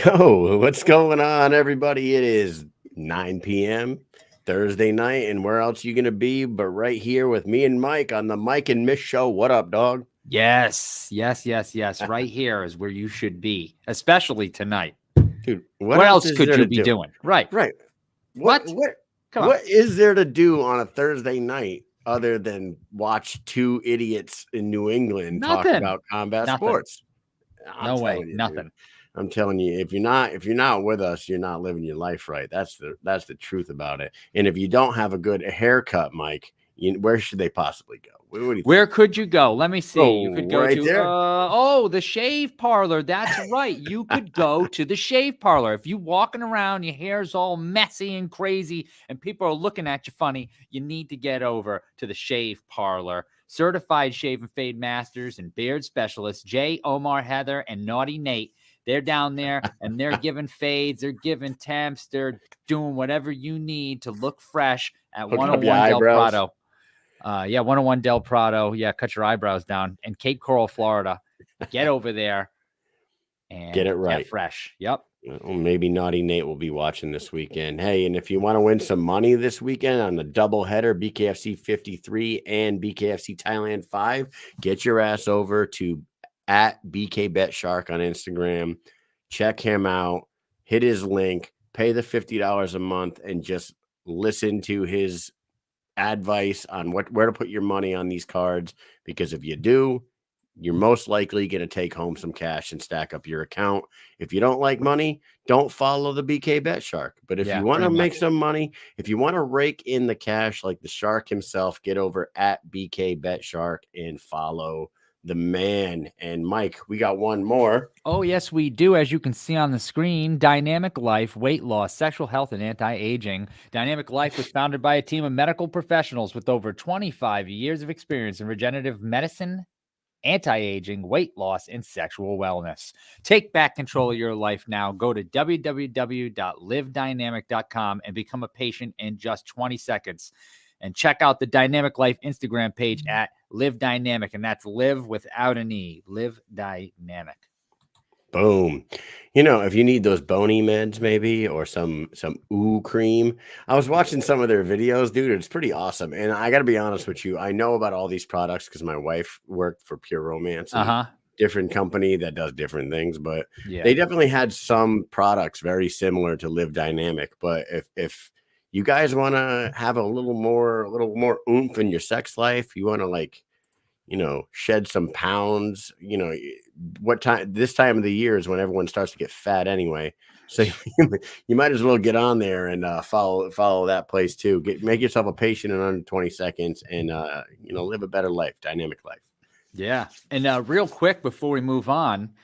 Yo, what's going on, everybody? It is 9 p.m. Thursday night, and where else you gonna be but right here with me and Mike on the Mike and Mish show. What up, dog? Yes. Right here is where you should be, especially tonight. Dude, What else could you be doing? Right. Right. What? Come on. What is there to do on a Thursday night other than watch two idiots in New England talk Nothing. about combat Nothing. sports? No way. telling you, Nothing. dude. I'm telling you, if you're not with us, you're not living your life right. That's the truth about it. And if you don't have a good haircut, Mike, where should they possibly go? Where could you go? Let me see. You could go right to there. The Shave Parlor. That's right. You could go to the Shave Parlor. If you're walking around, your hair's all messy and crazy, and people are looking at you funny, you need to get over to the Shave Parlor. Certified shave and fade masters and beard specialists, Jay, Omar, Heather, and Naughty Nate. They're down there and they're giving fades, they're giving temps, they're doing whatever you need to look fresh at 101 Del Prado. 101 Del Prado. Yeah, cut your eyebrows down. And Cape Coral, Florida. Get over there and get it right. Get fresh. Yep. Well, maybe Naughty Nate will be watching this weekend. Hey, and if you want to win some money this weekend on the doubleheader, BKFC 53 and BKFC Thailand 5, get your ass over to at BK Bet Shark on Instagram. Check him out. Hit his link. Pay the $50 a month and just listen to his advice on where to put your money on these cards. Because if you do, you're most likely going to take home some cash and stack up your account. If you don't like money, don't follow the BK Bet Shark. But if you want to make some money, if you want to rake in the cash like the shark himself, get over at BK Bet Shark and follow the man. And Mike, we got one more. Oh, yes, we do. As you can see on the screen, Dynamic Life, weight loss, sexual health, and anti-aging. Dynamic Life was founded by a team of medical professionals with over 25 years of experience in regenerative medicine, anti-aging, weight loss, and sexual wellness. Take back control of your life now. Go to www.livedynamic.com and become a patient in just 20 seconds. And check out the Dynamic Life Instagram page at Live Dynamic, and that's live without an E. Live Dynamic. Boom. If you need those bony meds maybe or some ooh cream, I was watching some of their videos, dude. It's pretty awesome. And I got to be honest with you, I know about all these products because my wife worked for Pure Romance, different company that does different things, but they definitely had some products very similar to Live Dynamic. But if you guys want to have a little more oomph in your sex life, you want to shed some pounds, this time of the year is when everyone starts to get fat anyway. So you might as well get on there and follow that place too. Make yourself a patient in under 20 seconds and live a better life, dynamic life. Yeah. And real quick before we move on,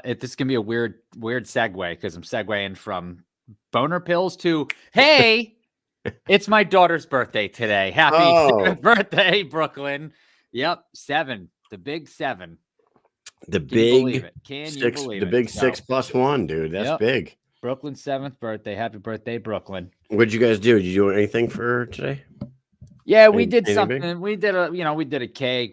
this can be a weird segue because I'm segueing from boner pills to, hey, it's my daughter's birthday today. Happy 7th birthday, Brooklyn. Yep, 7. The big 7. The Can you believe it? Can you believe it? The big 6 plus 1, dude. That's big. Brooklyn's 7th birthday. Happy birthday, Brooklyn. What'd you guys do? Did you do anything for today? Yeah, we did something. Big? We did a cake.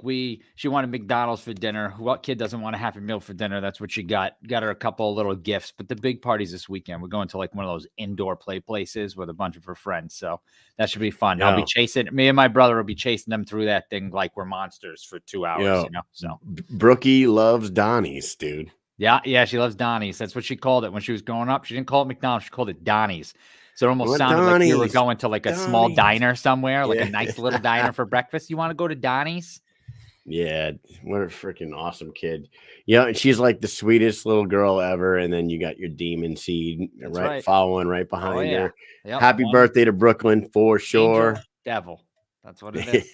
She wanted McDonald's for dinner. What kid doesn't want a Happy Meal for dinner? That's what she got. Got her a couple of little gifts. But the big party's this weekend. We're going to one of those indoor play places with a bunch of her friends. So that should be fun. I'll be chasing. Me and my brother will be chasing them through that thing like we're monsters for 2 hours. So Brookie loves Donnie's, dude. Yeah, she loves Donnie's. That's what she called it when she was growing up. She didn't call it McDonald's. She called it Donnie's. So it almost sounded like we were going to a small diner somewhere, a nice little diner for breakfast. You want to go to Donnie's? Yeah, what a freaking awesome kid. Yeah, and she's like the sweetest little girl ever. And then you got your demon seed following right behind her. Yep. Happy birthday to Brooklyn for sure. Angel, devil. That's what it is.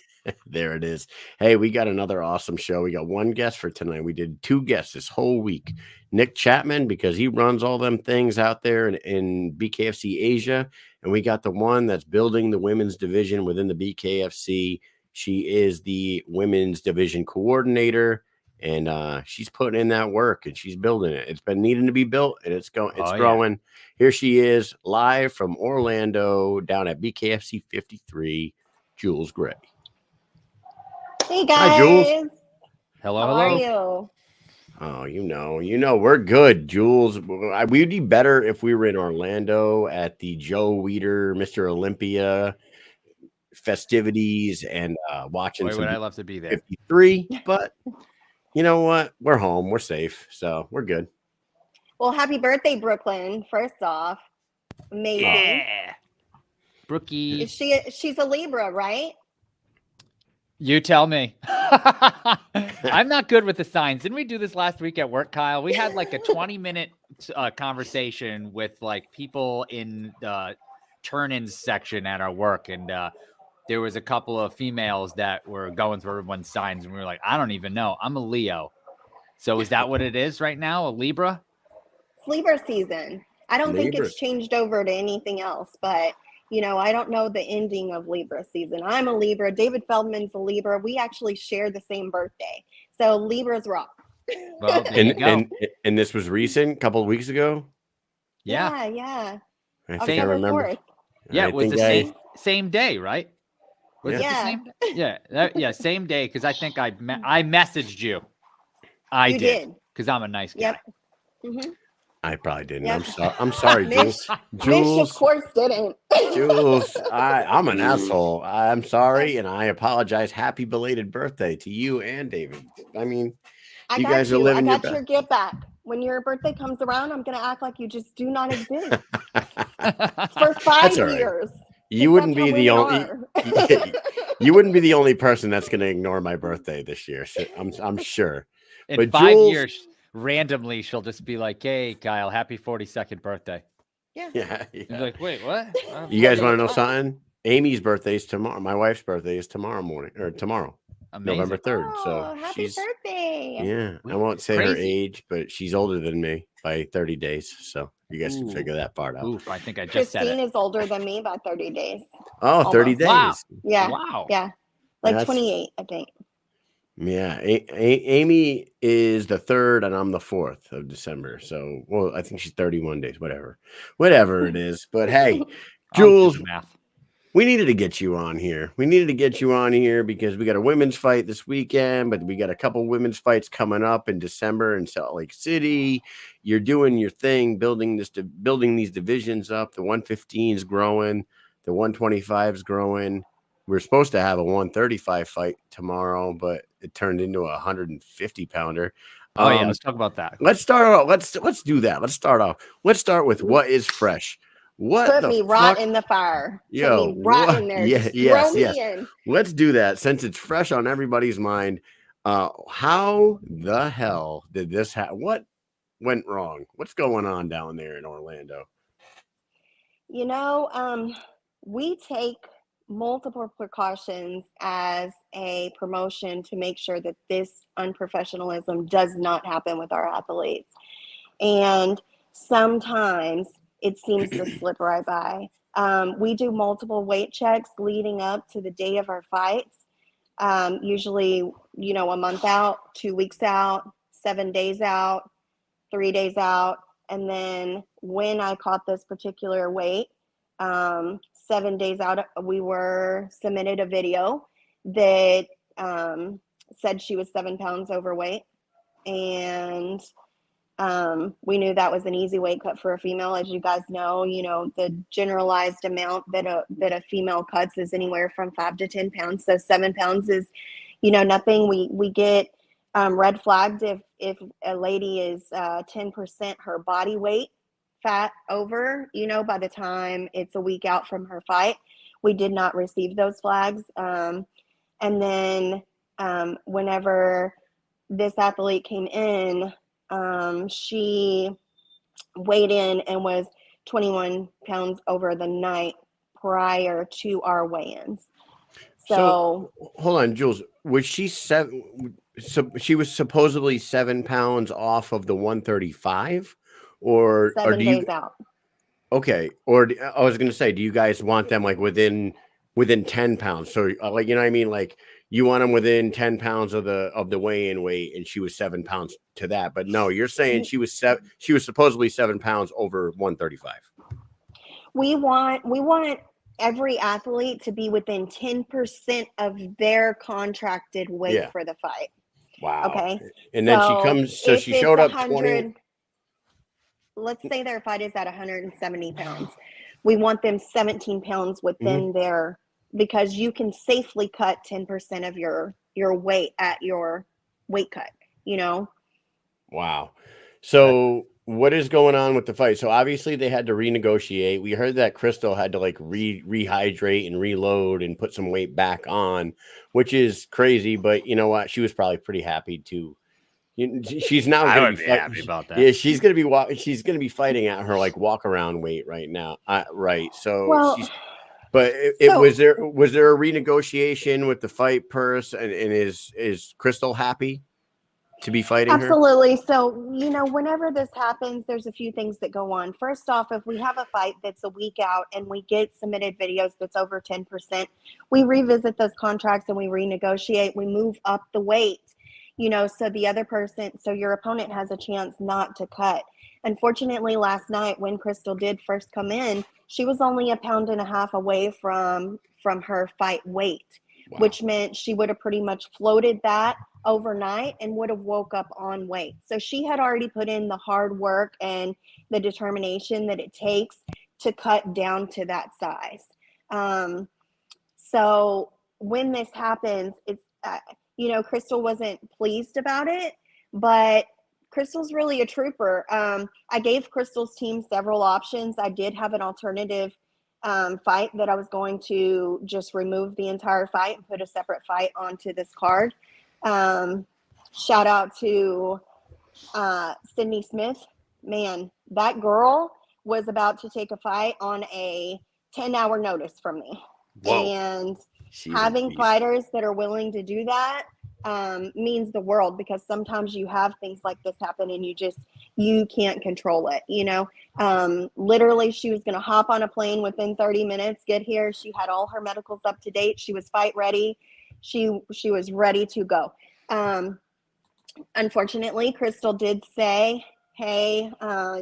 There it is. Hey, we got another awesome show. We got one guest for tonight. We did 2 guests this whole week. Nick Chapman, because he runs all them things out there in BKFC Asia. And we got the one that's building the women's division within the BKFC. She is the women's division coordinator, and she's putting in that work and she's building it. It's been needing to be built, and it's growing. Yeah. Here she is live from Orlando down at BKFC 53, Jewlz Grey. Hey guys. Hi, Jewlz. Hello. How are you? Oh, we're good, Jules. We'd be better if we were in Orlando at the Joe Weider Mr. Olympia festivities and watching Boy, some would I love to be there. 53. But you know what? We're home. We're safe. So we're good. Well, happy birthday, Brooklyn. First off, amazing. Yeah. Brookie. She's a Libra, right? You tell me. I'm not good with the signs. Didn't we do this last week at work, Kyle? We had like a 20-minute conversation with like people in the turn-ins section at our work. And there was a couple of females that were going through everyone's signs. And we were like, I don't even know. I'm a Leo. So is that what it is right now? A Libra? It's Libra season. I don't think it's changed over to anything else, but I don't know the ending of Libra season. I'm a Libra. David Feldman's a Libra. We actually share the same birthday. So Libras rock. Well, there you go. And this was recent, a couple of weeks ago? Yeah. I think I remember. 4th. Yeah, it was the same day, right? Was it the Yeah. same day? Yeah, same day, because I think I messaged you. You did. Because I'm a nice guy. Yep. Mm-hmm. I probably didn't. Yep. I'm sorry, Jules. Mish, of course, didn't. Jules, I'm an asshole. I'm sorry, and I apologize. Happy belated birthday to you and David. I mean, you guys are living your best. I got your get back. When your birthday comes around, I'm going to act like you just do not exist. For 5 years. You wouldn't be the only. You wouldn't be the only person that's going to ignore my birthday this year. So I'm sure. In 5 years, randomly, she'll just be like, "Hey, Kyle, happy 42nd birthday." Yeah. He's like, "Wait, what?" You guys want to know something? Amy's birthday is tomorrow. My wife's birthday is tomorrow, Amazing. November 3rd. So happy birthday! Yeah, I won't say her age, but she's older than me by 30 days. So you guys can figure that part out. Oof, I think I just said it. Christine is older than me by 30 days. Oh, 30 days. Wow. Yeah. Wow. Yeah. Like 28, I think. Yeah. Amy is the 3rd and I'm the 4th of December. So, I think she's 31 days, whatever it is. But hey, Jules, we needed to get you on here. Because we got a women's fight this weekend, but we got a couple women's fights coming up in December in Salt Lake City. You're doing your thing, building these divisions up. The 115 is growing. The 125 is growing. We're supposed to have a 135 fight tomorrow, but it turned into a 150 pounder. Let's talk about that. Let's start off. Let's do that. Let's start with what is fresh. Put me right in the fire. Yo, put me right in there. Yes. In. Let's do that since it's fresh on everybody's mind. How the hell did this happen? What went wrong? What's going on down there in Orlando? We take multiple precautions as a promotion to make sure that this unprofessionalism does not happen with our athletes. And sometimes it seems to slip right by. We do multiple weight checks leading up to the day of our fights. Usually, a month out, 2 weeks out, 7 days out, 3 days out. And then when I caught this particular weight, 7 days out, we were submitted a video that said she was 7 pounds overweight. And we knew that was an easy weight cut for a female. As you guys know, the generalized amount that a female cuts is anywhere from 5 to 10 pounds. So 7 pounds is, nothing. We get red flagged if a lady is 10% her body weight fat over, by the time it's a week out from her fight. We did not receive those flags. And then whenever this athlete came in, she weighed in and was 21 pounds over the night prior to our weigh-ins. So hold on, Jules. Was she seven? So she was supposedly 7 pounds off of the 135, or 7 days out. Okay, or I was going to say, do you guys want them like within 10 pounds? So like, you know what I mean? Like you want them within 10 pounds of the weigh-in weight, and she was 7 pounds to that. But no, you're saying she was supposedly 7 pounds over 135. We want every athlete to be within 10% of their contracted weight for the fight. Wow. Okay. And then she comes, so if she it's showed up 100, let's say their fight is at 170 pounds. We want them 17 pounds within their, because you can safely cut 10% of your weight at your weight cut, you know? Wow. So what is going on with the fight? So obviously they had to renegotiate. We heard that Crystal had to like rehydrate and reload and put some weight back on, which is crazy. But you know what? She was probably pretty happy to. She's now I going to would be be happy about that. Yeah, she's going to be she's going to be fighting at her like walk around weight right now. Right. So Well, she's. But so was there a renegotiation with the fight purse and is Crystal happy to be fighting her? absolutely. So, you know, whenever this happens, there's a few things that go on. First off, if we have a fight that's a week out and we get submitted videos that's over 10%, we revisit those contracts and we renegotiate. We move up the weight, you know, so the other person, so your opponent has a chance not to cut. Unfortunately, last night when Crystal did first come in, she was only 1.5 pounds away from her fight weight, Wow. which meant she would have pretty much floated that overnight and would have woke up on weight. So she had already put in the hard work and the determination that it takes to cut down to that size. So when this happens, it's, you know, Crystal wasn't pleased about it, but Crystal's really a trooper. I gave Crystal's team several options. I did have an alternative fight that I was going to just remove the entire fight and put a separate fight onto this card. Shout out to Sydney Smith. Man, that girl was about to take a fight on a 10-hour notice from me. Whoa. And She's having fighters that are willing to do that means the world, because sometimes you have things like this happen and you can't control it, you know. Literally, she was going to hop on a plane within 30 minutes, get here. She had all her medicals up to date. She was fight ready. She was ready to go. Unfortunately, Crystal did say, hey,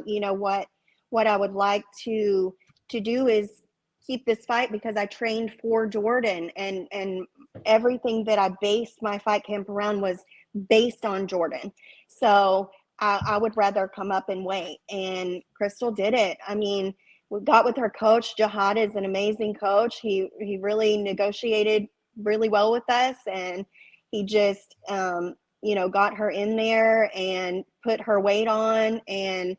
you know what I would like to do is keep this fight, because I trained for Jordan, and everything that I based my fight camp around was based on Jordan. So I would rather come up and wait. And Crystal did it. I mean, we got with her coach. Jihad is an amazing coach. He really negotiated really well with us, and he just you know, got her in there and put her weight on, and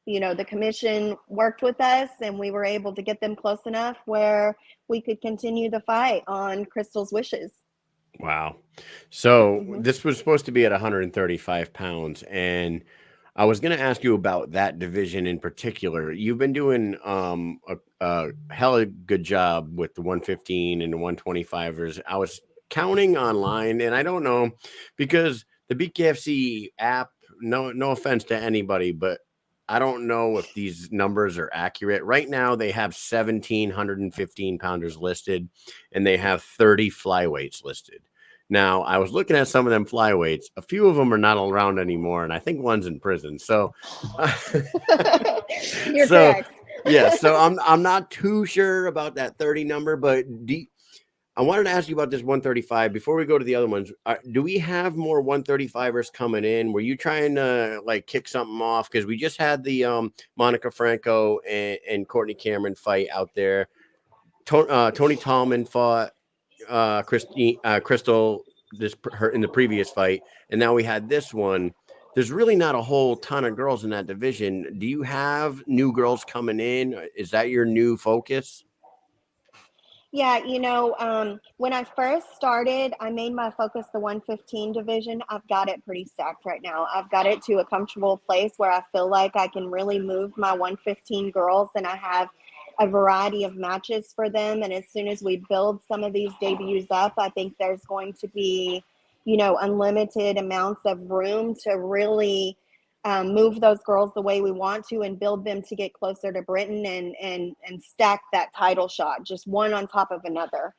you know, the commission worked with us and we were able to get them close enough where we could continue the fight on Crystal's wishes. Wow. So this was supposed to be at 135 pounds. And I was going to ask you about that division in particular. You've been doing a hella good job with the 115 and the 125ers. I was counting online, and I don't know, because the BKFC app, no offense to anybody, but I don't know if these numbers are accurate. Right now, they have 1,715 pounders listed, and they have 30 flyweights listed. Now, I was looking at some of them flyweights. A few of them are not around anymore, and I think one's in prison. So, You're correct. Yeah. So I'm not too sure about that 30 number, but I wanted to ask you about this 135 before we go to the other ones. Do we have more 135ers coming in? Were you trying to like kick something off? Because we just had the Monica Franco and Courtney Cameron fight out there. Tony Tallman fought Crystal in the previous fight, and now we had this one. There's really not a whole ton of girls in that division. Do you have new girls coming in? Is that your new focus? Yeah, you know, when I first started, I made my focus the 115 division. I've got it pretty stacked right now. I've got it to a comfortable place where I feel like I can really move my 115 girls, and I have a variety of matches for them. And as soon as we build some of these debuts up, I think there's going to be, you know, unlimited amounts of room to really move those girls the way we want to and build them to get closer to Britain and stack that title shot, just one on top of another.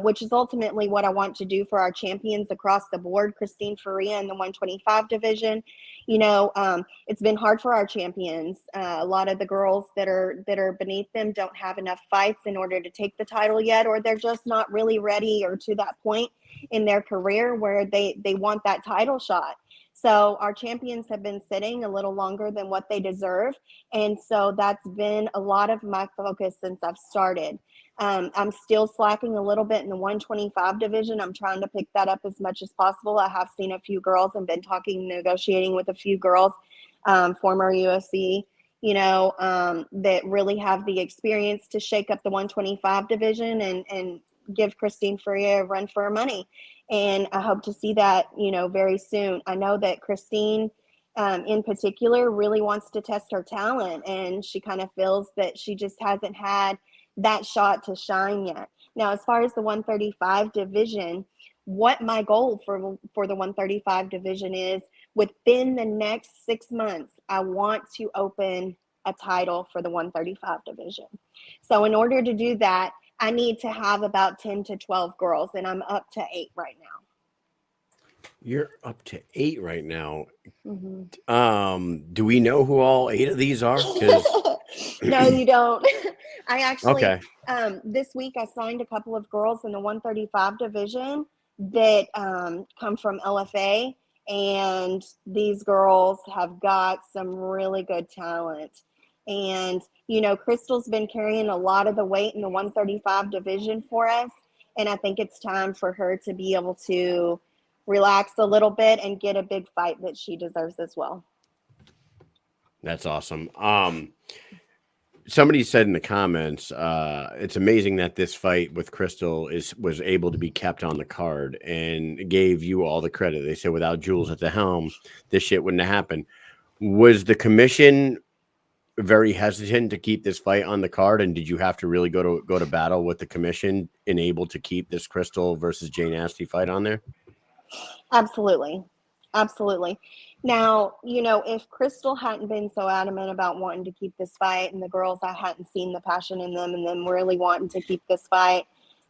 which is ultimately what I want to do for our champions across the board. Christine Faria in the 125 division. It's been hard for our champions. A lot of the girls that are beneath them don't have enough fights in order to take the title yet, or they're just not really ready or to that point in their career where they want that title shot. So our champions have been sitting a little longer than what they deserve. And so that's been a lot of my focus since I've started. I'm still slacking a little bit in the 125 division. I'm trying to pick that up as much as possible. I have seen a few girls and been negotiating with a few girls, former UFC, that really have the experience to shake up the 125 division and give Christine Faria a run for her money. And I hope to see that, very soon. I know that Christine, in particular, really wants to test her talent, and she kind of feels that she just hasn't had that shot to shine yet. Now, as far as the 135 division, what my goal for the 135 division is, within the next 6 months, I want to open a title for the 135 division. So in order to do that, I need to have about 10 to 12 girls, and I'm up to 8 right now. You're up to 8 right now. Mm-hmm. Do we know who all 8 of these are? No, you don't. I actually, Okay. This week I signed a couple of girls in the 135 division that come from LFA, and these girls have got some really good talent. And, Crystal's been carrying a lot of the weight in the 135 division for us. And I think it's time for her to be able to relax a little bit and get a big fight that she deserves as well. That's awesome. Somebody said in the comments, it's amazing that this fight with Crystal was able to be kept on the card, and gave you all the credit. They said without Jewlz at the helm, this shit wouldn't have happened. Was the commission very hesitant to keep this fight on the card, and did you have to really go to battle with the commission and able to keep this Crystal versus Jay Nasty fight on there? Absolutely. Now, if Crystal hadn't been so adamant about wanting to keep this fight, and the girls, I hadn't seen the passion in them and them really wanting to keep this fight,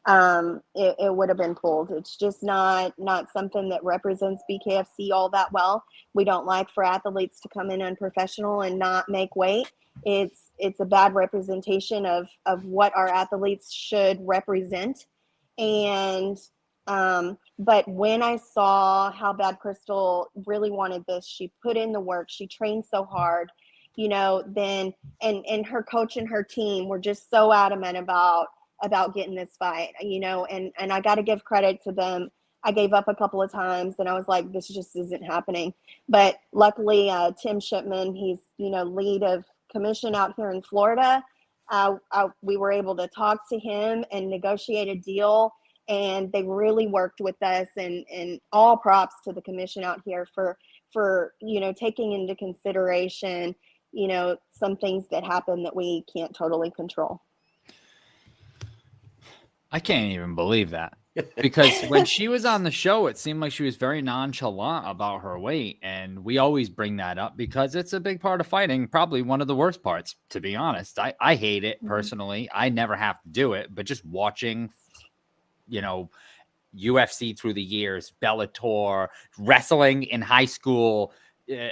it would have been pulled. It's just not something that represents BKFC all that well. We don't like for athletes to come in unprofessional and not make weight. It's a bad representation of what our athletes should represent. And but when I saw how bad Crystal really wanted this, she put in the work, she trained so hard, then and her coach and her team were just so adamant about getting this fight, and I got to give credit to them. I gave up a couple of times and I was like, this just isn't happening. But luckily, Tim Shipman, he's, lead of commission out here in Florida. We were able to talk to him and negotiate a deal, and they really worked with us, and all props to the commission out here for taking into consideration, some things that happen that we can't totally control. I can't even believe that, because when she was on the show, it seemed like she was very nonchalant about her weight. And we always bring that up because it's a big part of fighting, probably one of the worst parts, to be honest. I hate it personally. I never have to do it, but just watching, UFC through the years, Bellator, wrestling in high school.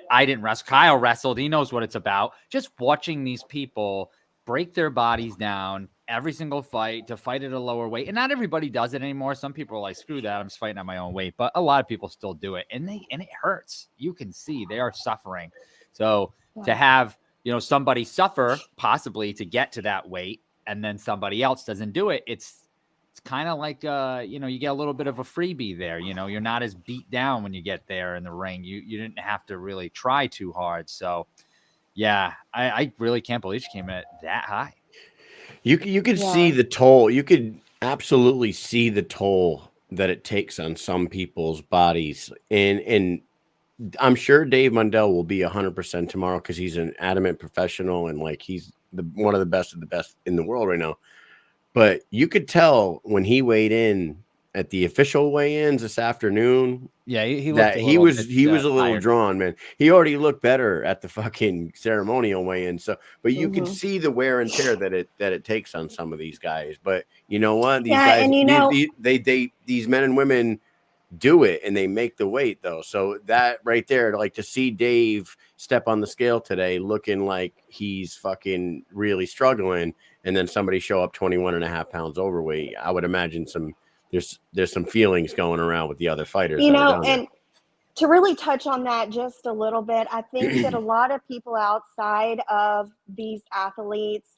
I didn't wrestle. Kyle wrestled. He knows what it's about. Just watching these people break their bodies down every single fight to fight at a lower weight. And not everybody does it anymore. Some people are like, screw that, I'm just fighting at my own weight. But a lot of people still do it. And it hurts. You can see they are suffering. So to have, somebody suffer possibly to get to that weight, and then somebody else doesn't do it, it's kind of like, you get a little bit of a freebie there. You're not as beat down when you get there in the ring. You didn't have to really try too hard. So yeah, I really can't believe she came in at that high. You could see the toll. You could absolutely see the toll that it takes on some people's bodies. And I'm sure Dave Mundell will be 100% tomorrow, because he's an adamant professional, and like he's one of the best in the world right now. But you could tell when he weighed in at the official weigh-ins this afternoon, Yeah, he looked that a he little was bit, a little tired. drawn, man. He already looked better at the fucking ceremonial weigh-in. So, but you can Mhm. see the wear and tear that it takes on some of these guys. But you know what? These Yeah, guys, and you know, these men and women do it, and they make the weight though. So that right there, like to see Dave step on the scale today looking like he's fucking really struggling, and then somebody show up 21.5 pounds overweight, I would imagine there's some feelings going around with the other fighters you that are know, down there. and to really touch on that just a little bit, I think that a lot of people outside of these athletes,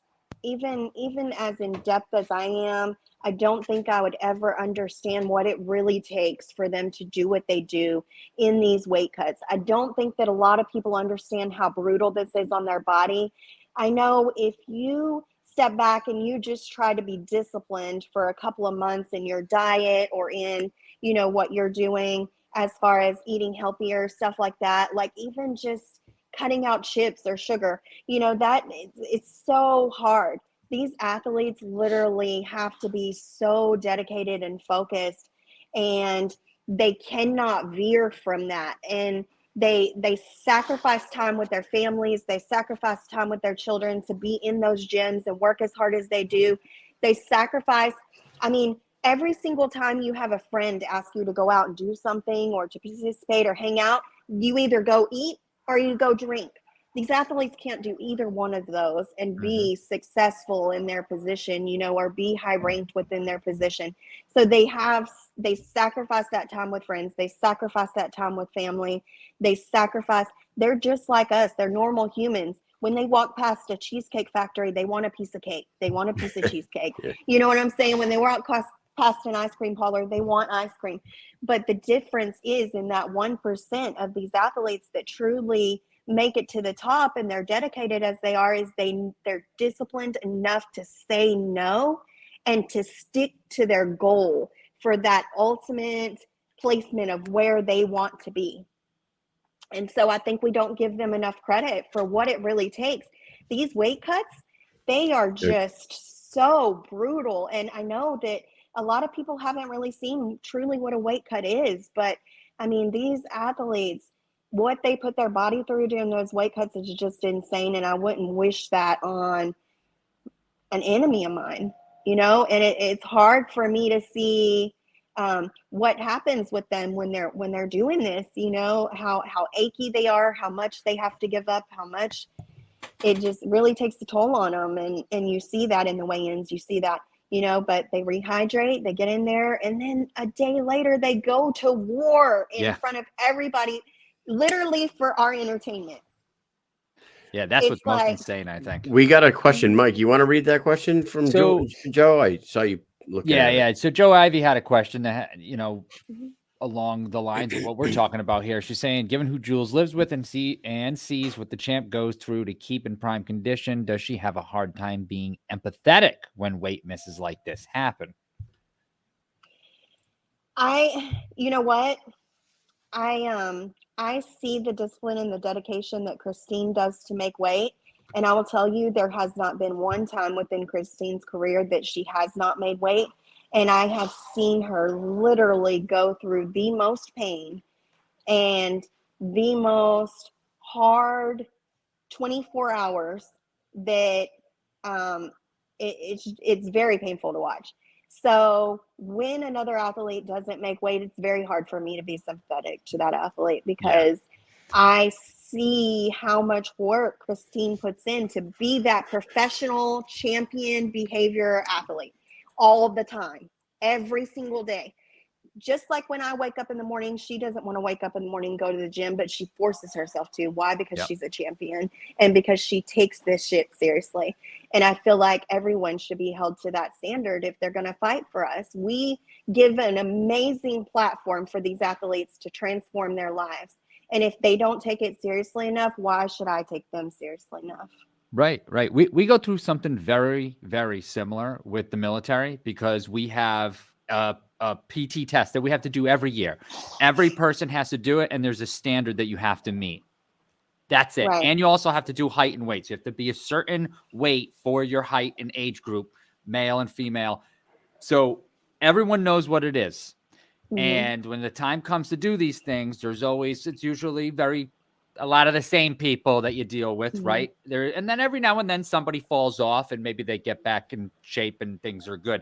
even as in depth as I am, I don't think I would ever understand what it really takes for them to do what they do in these weight cuts. I don't think that a lot of people understand how brutal this is on their body. I know if you step back and you just try to be disciplined for a couple of months in your diet or in, what you're doing as far as eating healthier, stuff like that, like even just cutting out chips or sugar, that it's so hard. These athletes literally have to be so dedicated and focused, and they cannot veer from that. And they sacrifice time with their families, they sacrifice time with their children to be in those gyms and work as hard as they do. They sacrifice, I mean, every single time you have a friend ask you to go out and do something or to participate or hang out, you either go eat or you go drink. These athletes can't do either one of those and be successful in their position, or be high ranked within their position. So they sacrifice that time with friends. They sacrifice that time with family. They're just like us. They're normal humans. When they walk past a cheesecake factory, they want a piece of cake. They want a piece of cheesecake. Yeah. You know what I'm saying? When they walk past an ice cream parlor, they want ice cream. But the difference is in that 1% of these athletes that truly make it to the top and they're dedicated as they are, is they're disciplined enough to say no and to stick to their goal for that ultimate placement of where they want to be. And so I think we don't give them enough credit for what it really takes. These weight cuts, they are just so brutal. And I know that a lot of people haven't really seen truly what a weight cut is, but I mean, these athletes, what they put their body through doing those weight cuts is just insane. And I wouldn't wish that on an enemy of mine, and it's hard for me to see what happens with them when they're doing this, how achy they are, how much they have to give up, how much it just really takes a toll on them. And you see that in the weigh-ins, you see that, but they rehydrate, they get in there, and then a day later they go to war in front of everybody, literally for our entertainment. Yeah, that's It's what's most like, insane, I think. We got a question, Mike. You want to read that question from So- Joe? I saw you looking at it. Yeah. So Joe Ivy had a question that, Mhm. along the lines of what we're talking about here. She's saying, given who Jewlz lives with and sees what the champ goes through to keep in prime condition, does she have a hard time being empathetic when weight misses like this happen? you know what? I see the discipline and the dedication that Christine does to make weight. And I will tell you, there has not been one time within Christine's career that she has not made weight. And I have seen her literally go through the most pain and the most hard 24 hours that it's very painful to watch. So when another athlete doesn't make weight, it's very hard for me to be sympathetic to that athlete because I see how much work Christine puts in to be that professional champion behavior athlete all the time, every single day. Just like when I wake up in the morning, she doesn't want to wake up in the morning and go to the gym, but she forces herself to. Why? Because she's a champion and because she takes this shit seriously. And I feel like everyone should be held to that standard if they're going to fight for us. We give an amazing platform for these athletes to transform their lives. And if they don't take it seriously enough, why should I take them seriously enough? Right. We go through something very, very similar with the military because we have a PT test that we have to do every year. Every person has to do it, and there's a standard that you have to meet. That's it. Right. And you also have to do height and weight. So you have to be a certain weight for your height and age group, male and female. So everyone knows what it is. Mhm. And when the time comes to do these things, it's usually a lot of the same people that you deal with, Mhm. right? And then every now and then somebody falls off and maybe they get back in shape and things are good.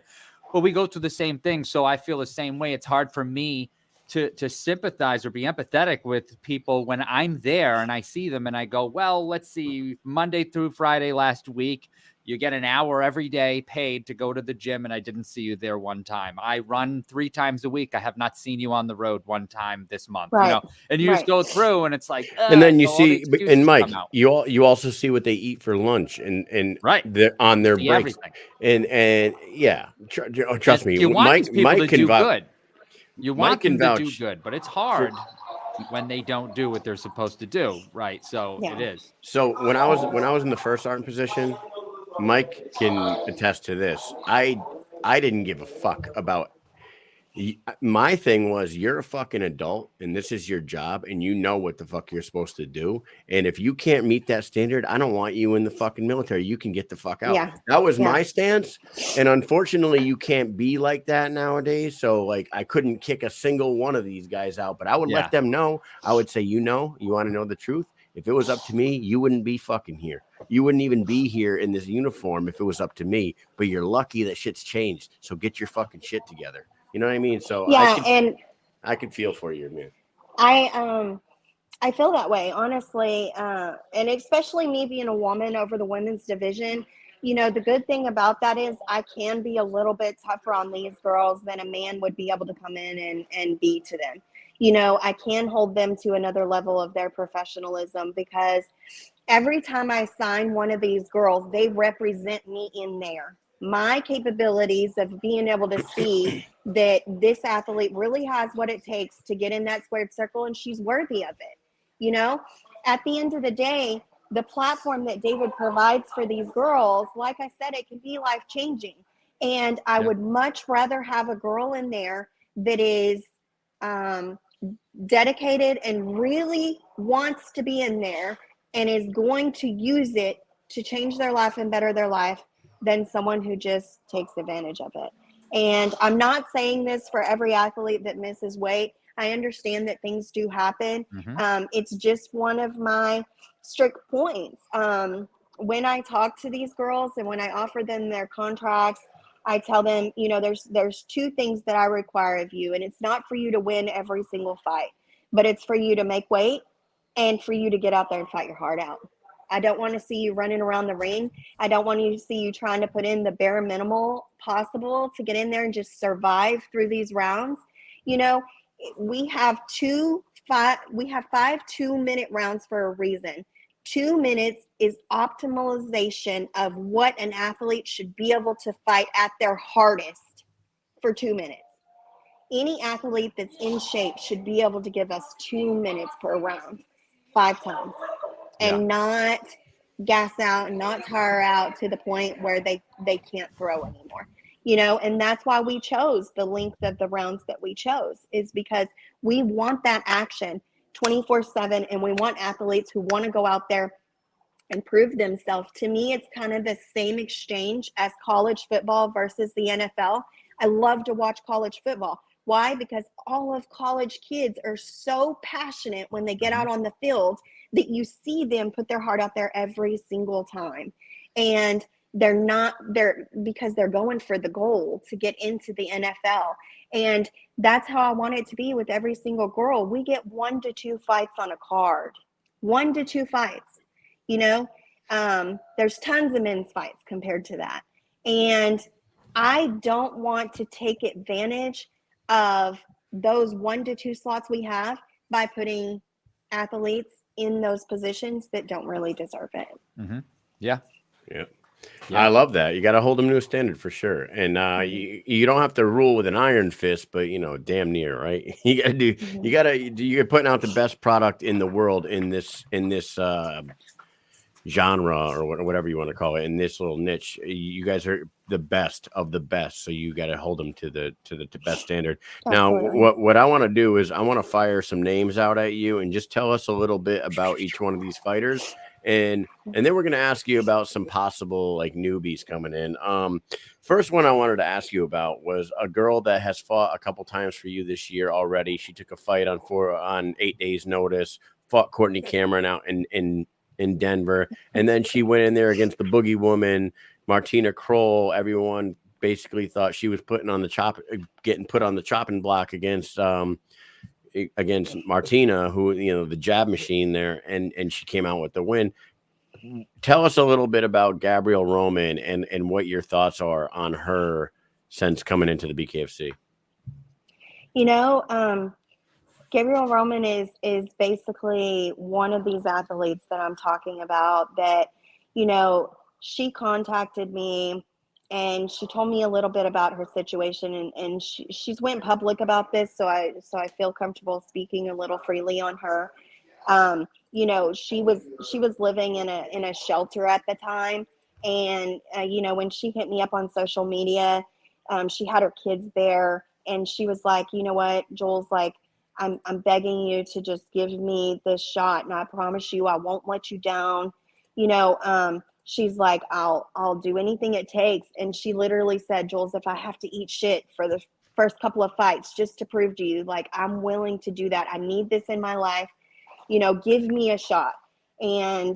But we go through the same thing. So I feel the same way. It's hard for me to sympathize or be empathetic with people when I'm there and I see them and I go, well, let's see, Monday through Friday last week, you get an hour every day paid to go to the gym, and I didn't see you there one time. I run 3 times a week. I have not seen you on the road one time this month, Right. and you just Right. go through and it's like, And then you so all the see, excuses and Mike, come out. you also see what they eat for lunch and Right. on their See breaks, everything. and yeah, trust me, You want these people to Mike can do vouch. good. You Mike want can them to do vouch good, but it's for. hard when they don't do what they're supposed to do, right? So Yeah. it is. So when I was in the first starting position, Mike can attest to this. I didn't give a fuck about. My thing was, you're a fucking adult and this is your job and you know what the fuck you're supposed to do. And if you can't meet that standard, I don't want you in the fucking military. You can get the fuck out. Yeah. That was Yeah. my stance. And unfortunately, you can't be like that nowadays. So like, I couldn't kick a single one of these guys out, but I would let them know. I would say, you want to know the truth? If it was up to me, you wouldn't be fucking here. You wouldn't even be here in this uniform if it was up to me. But you're lucky that shit's changed. So get your fucking shit together. You know what I mean? So Yeah, and I could feel for you, man. I feel that way, honestly, and especially me being a woman over the women's division. The good thing about that is I can be a little bit tougher on these girls than a man would be able to come in and be to them. I can hold them to another level of their professionalism because every time I sign one of these girls, they represent me in there. My capabilities of being able to see that this athlete really has what it takes to get in that squared circle and she's worthy of it. At the end of the day, the platform that David provides for these girls, like I said, it can be life changing. And I would much rather have a girl in there that is dedicated and really wants to be in there and is going to use it to change their life and better their life than someone who just takes advantage of it. And I'm not saying this for every athlete that misses weight. I understand that things do happen. It's just one of my strict points. When I talk to these girls and when I offer them their contracts, I tell them, there's 2 things that I require of you, and it's not for you to win every single fight, but it's for you to make weight and for you to get out there and fight your heart out. I don't want to see you running around the ring. I don't want to see you trying to put in the bare minimal possible to get in there and just survive through these rounds. We have 5 2-minute rounds for a reason. 2 minutes is optimization of what an athlete should be able to fight at their hardest for 2 minutes. Any athlete that's in shape should be able to give us 2 minutes per round, 5 times, and not gas out and not tire out to the point where they can't throw anymore. And that's why we chose the length of the rounds that we chose, is because we want that action 24/7, and we want athletes who want to go out there and prove themselves. To me, it's kind of the same exchange as college football versus the NFL. I love to watch college football. Why? Because all of college kids are so passionate when they get out on the field that you see them put their heart out there every single time. And because they're going for the goal to get into the NFL. And that's how I want it to be with every single girl. We get 1 to 2 fights on a card, 1 to 2 fights. There's tons of men's fights compared to that. And I don't want to take advantage of those 1 to 2 slots we have by putting athletes in those positions that don't really deserve it. Yeah. I love that. You got to hold them to a standard for sure. And you don't have to rule with an iron fist, but damn near, right? You're putting out the best product in the world in this genre or whatever you want to call it, in this little niche. You guys are the best of the best, so you got to hold them to the best standard. Absolutely. Now what I want to do is I want to fire some names out at you and just tell us a little bit about each one of these fighters, and then we're going to ask you about some possible like newbies coming in. First one I wanted to ask you about was a girl that has fought a couple times for you this year already. She took a fight on 8 days notice, fought Courtney Cameron out in Denver, and then she went in there against the Boogie Woman, Martina Kroll. Everyone basically thought she was getting put on the chopping block against Martina, who, you know, the jab machine there, and she came out with the win. Tell us a little bit about Gabrielle Roman and what your thoughts are on her since coming into the BKFC. You know, Gabrielle Roman is basically one of these athletes that I'm talking about that, you know, she contacted me and she told me a little bit about her situation, and she's went public about this, so I feel comfortable speaking a little freely on her. You know, she was living in a shelter at the time, and you know, when she hit me up on social media, she had her kids there, and she was like, you know what, Jewlz, like, I'm begging you to just give me this shot, and I promise you I won't let you down. You know, she's like, I'll do anything it takes. And she literally said, Jewlz, if I have to eat shit for the first couple of fights just to prove to you, like, I'm willing to do that. I need this in my life. You know, give me a shot. And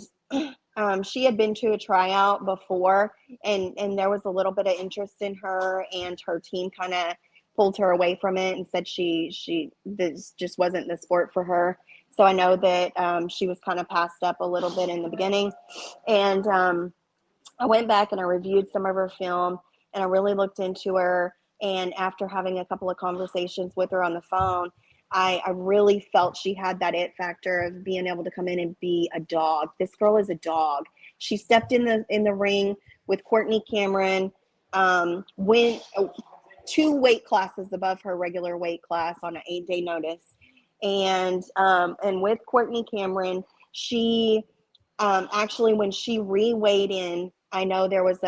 she had been to a tryout before, and there was a little bit of interest in her, and her team kind of pulled her away from it and said this just wasn't the sport for her. So I know that she was kind of passed up a little bit in the beginning. And I went back and I reviewed some of her film, and I really looked into her. And after having a couple of conversations with her on the phone, I really felt she had that it factor of being able to come in and be a dog. This girl is a dog. She stepped in the ring with Courtney Cameron, went 2 weight classes above her regular weight class on an 8-day notice. And with Courtney Cameron, she actually, when she re-weighed in, I know there was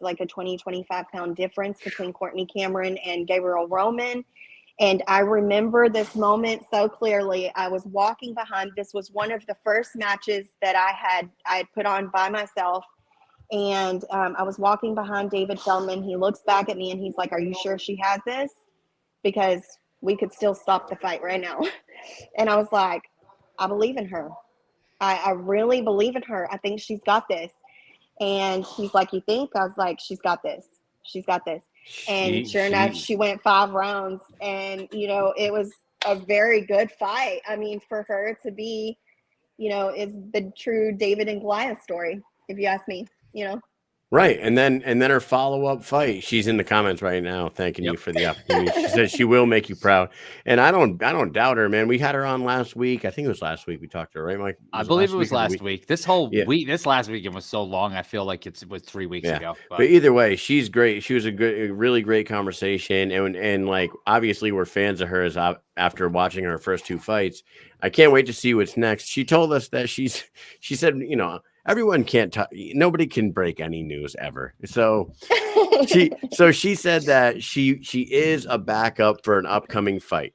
like a 25 pound difference between Courtney Cameron and Gabrielle Roman. And I remember this moment so clearly. I was walking behind. This was one of the first matches that I had put on by myself. And I was walking behind David Feldman. He looks back at me and he's like, "Are you sure she has this? Because we could still stop the fight right now." And I was like, "I believe in her. I really believe in her. I think she's got this." And he's like, "You think?" I was like, "She's got this. She's got this." And sure enough, she went 5 rounds. And, you know, it was a very good fight. I mean, for her to be, you know, is the true David and Goliath story, if you ask me, you know. Right. And then her follow-up fight, she's in the comments right now thanking you for the opportunity. She says she will make you proud. And I don't doubt her, man. We had her on last week. I think it was last week we talked to her, right, Mike? I believe it was last week. This whole week, this last weekend was so long. I feel like it was 3 weeks ago. But either way, she's great. She was a really great conversation. And like, obviously we're fans of hers after watching her first 2 fights. I can't wait to see what's next. She told us that she said, you know, everyone can't nobody can break any news ever. So she said that she is a backup for an upcoming fight.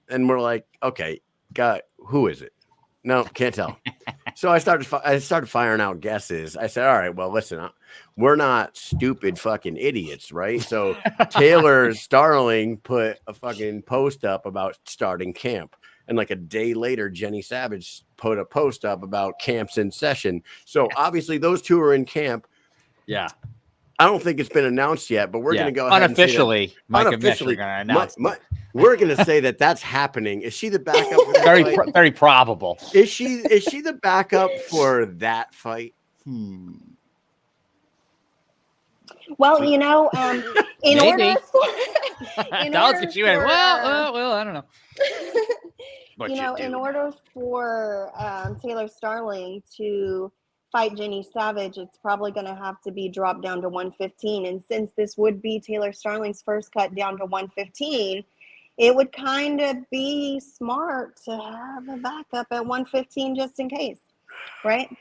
And we're like, okay, God, who is it? No, can't tell. So I started firing out guesses. I said, all right, well, listen, we're not stupid fucking idiots, right? So Taylor Starling put a fucking post up about starting camp. And like a day later, Jenny Savage put a post up about camps in session. So obviously those 2 are in camp. Yeah. I don't think it's been announced yet, but we're going to go ahead unofficially. And say Mike unofficially, and Mish are going to announce. We're going to say that that's happening. Is she the backup for that fight? Very probable. Is she the backup for that fight? Well, you know, in order for, well, I don't know. You know, in order for Taylor Starling to fight Jenny Savage, it's probably going to have to be dropped down to 115. And since this would be Taylor Starling's first cut down to 115, it would kind of be smart to have a backup at 115 just in case, right?